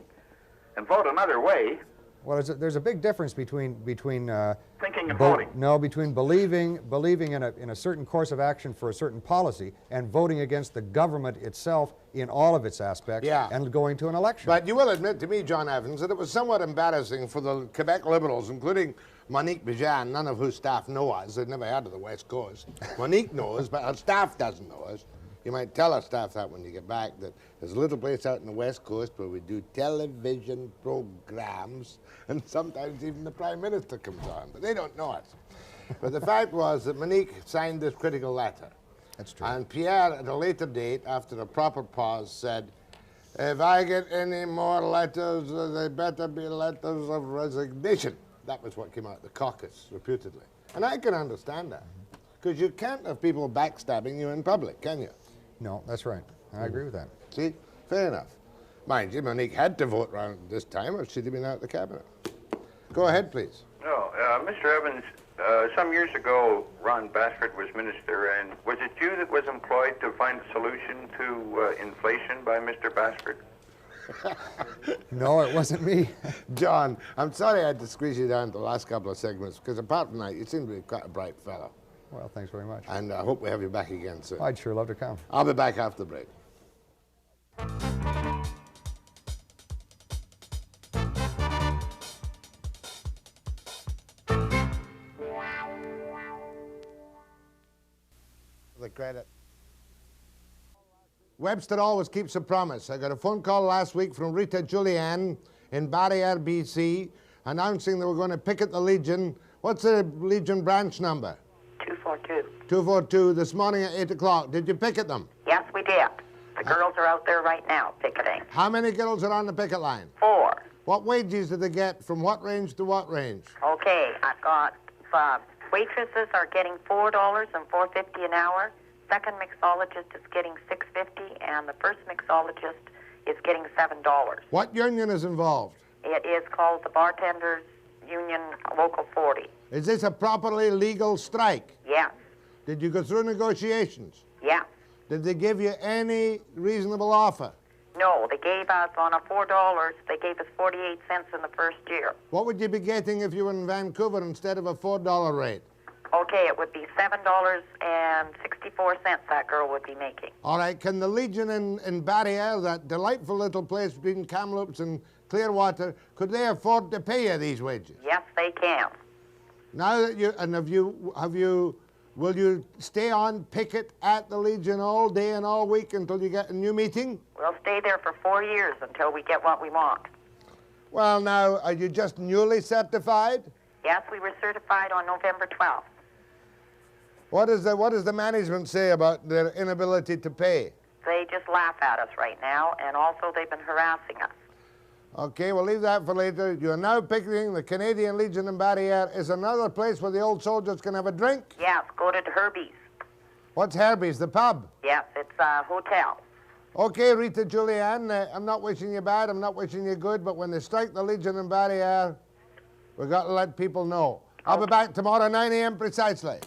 [SPEAKER 18] and vote another way...
[SPEAKER 15] Well, there's a big difference between
[SPEAKER 18] thinking and voting.
[SPEAKER 15] No, between believing in a certain course of action for a certain policy and voting against the government itself in all of its aspects, and going to an election.
[SPEAKER 2] But you will admit to me, John Evans, that it was somewhat embarrassing for the Quebec Liberals, including Monique Bejan, none of whose staff know us. They've never heard of the West Coast. Monique knows, but her staff doesn't know us. You might tell our staff that when you get back, that there's a little place out in the West Coast where we do television programs, and sometimes even the Prime Minister comes on, but they don't know it. But the fact was that Monique signed this critical letter.
[SPEAKER 15] That's true.
[SPEAKER 2] And Pierre, at a later date, after a proper pause, said, if I get any more letters, they better be letters of resignation. That was what came out of the caucus, reputedly. And I can understand that, because you can't have people backstabbing you in public, can you?
[SPEAKER 15] No, that's right. I agree with that.
[SPEAKER 2] See? Fair enough. Mind you, Monique had to vote round this time, or she'd have been out of the cabinet. Go ahead, please.
[SPEAKER 10] No, Mr. Evans, some years ago, Ron Basford was minister, and was it you that was employed to find a solution to inflation by Mr. Basford?
[SPEAKER 15] No, it wasn't me.
[SPEAKER 2] John, I'm sorry I had to squeeze you down to the last couple of segments, because apart from that, you seem to be quite a bright fellow.
[SPEAKER 15] Well, thanks very much.
[SPEAKER 2] And I hope we have you back again soon.
[SPEAKER 15] I'd sure love to come.
[SPEAKER 2] I'll be back after the break. The credit. Webster always keeps a promise. I got a phone call last week from Rita Julian in Barriere, BC, announcing they were going to picket the Legion. What's the Legion branch number?
[SPEAKER 19] 242.
[SPEAKER 2] 242 this morning at 8 o'clock. Did you picket them?
[SPEAKER 19] Yes, we did. The girls are out there right now picketing.
[SPEAKER 2] How many girls are on the picket line?
[SPEAKER 19] 4.
[SPEAKER 2] What wages do they get from what range to what range?
[SPEAKER 19] Okay, I've got waitresses are getting $4 and $4.50 an hour. Second mixologist is getting $6.50, and the first mixologist is getting $7.
[SPEAKER 2] What union is involved?
[SPEAKER 19] It is called the Bartenders Union Local 40.
[SPEAKER 2] Is this a properly legal strike?
[SPEAKER 19] Yes.
[SPEAKER 2] Did you go through negotiations?
[SPEAKER 19] Yes.
[SPEAKER 2] Did they give you any reasonable offer?
[SPEAKER 19] No, they gave us on a $4, they gave us 48 cents in the first year.
[SPEAKER 2] What would you be getting if you were in Vancouver instead of a $4 rate?
[SPEAKER 19] Okay, it would be $7.64 that girl would be making.
[SPEAKER 2] All right, can the Legion in Barriere, that delightful little place between Kamloops and Clearwater, could they afford to pay you these wages?
[SPEAKER 19] Yes, they can.
[SPEAKER 2] Now that you, and will you stay on picket at the Legion all day and all week until you get a new meeting?
[SPEAKER 19] We'll stay there for 4 years until we get what we want.
[SPEAKER 2] Well, now, are you just newly certified?
[SPEAKER 19] Yes, we were certified on November 12th.
[SPEAKER 2] What does the management say about their inability to pay?
[SPEAKER 19] They just laugh at us right now, and also they've been harassing us.
[SPEAKER 2] Okay, we'll leave that for later. You are now picketing the Canadian Legion in Barriere. Is another place where the old soldiers can have a drink?
[SPEAKER 19] Yes, go to Herbie's.
[SPEAKER 2] What's Herbie's, the pub?
[SPEAKER 19] Yes, it's a hotel.
[SPEAKER 2] Okay, Rita Julian, I'm not wishing you bad, I'm not wishing you good, but when they strike the Legion in Barriere, we've got to let people know. I'll be back tomorrow, 9 a.m. precisely.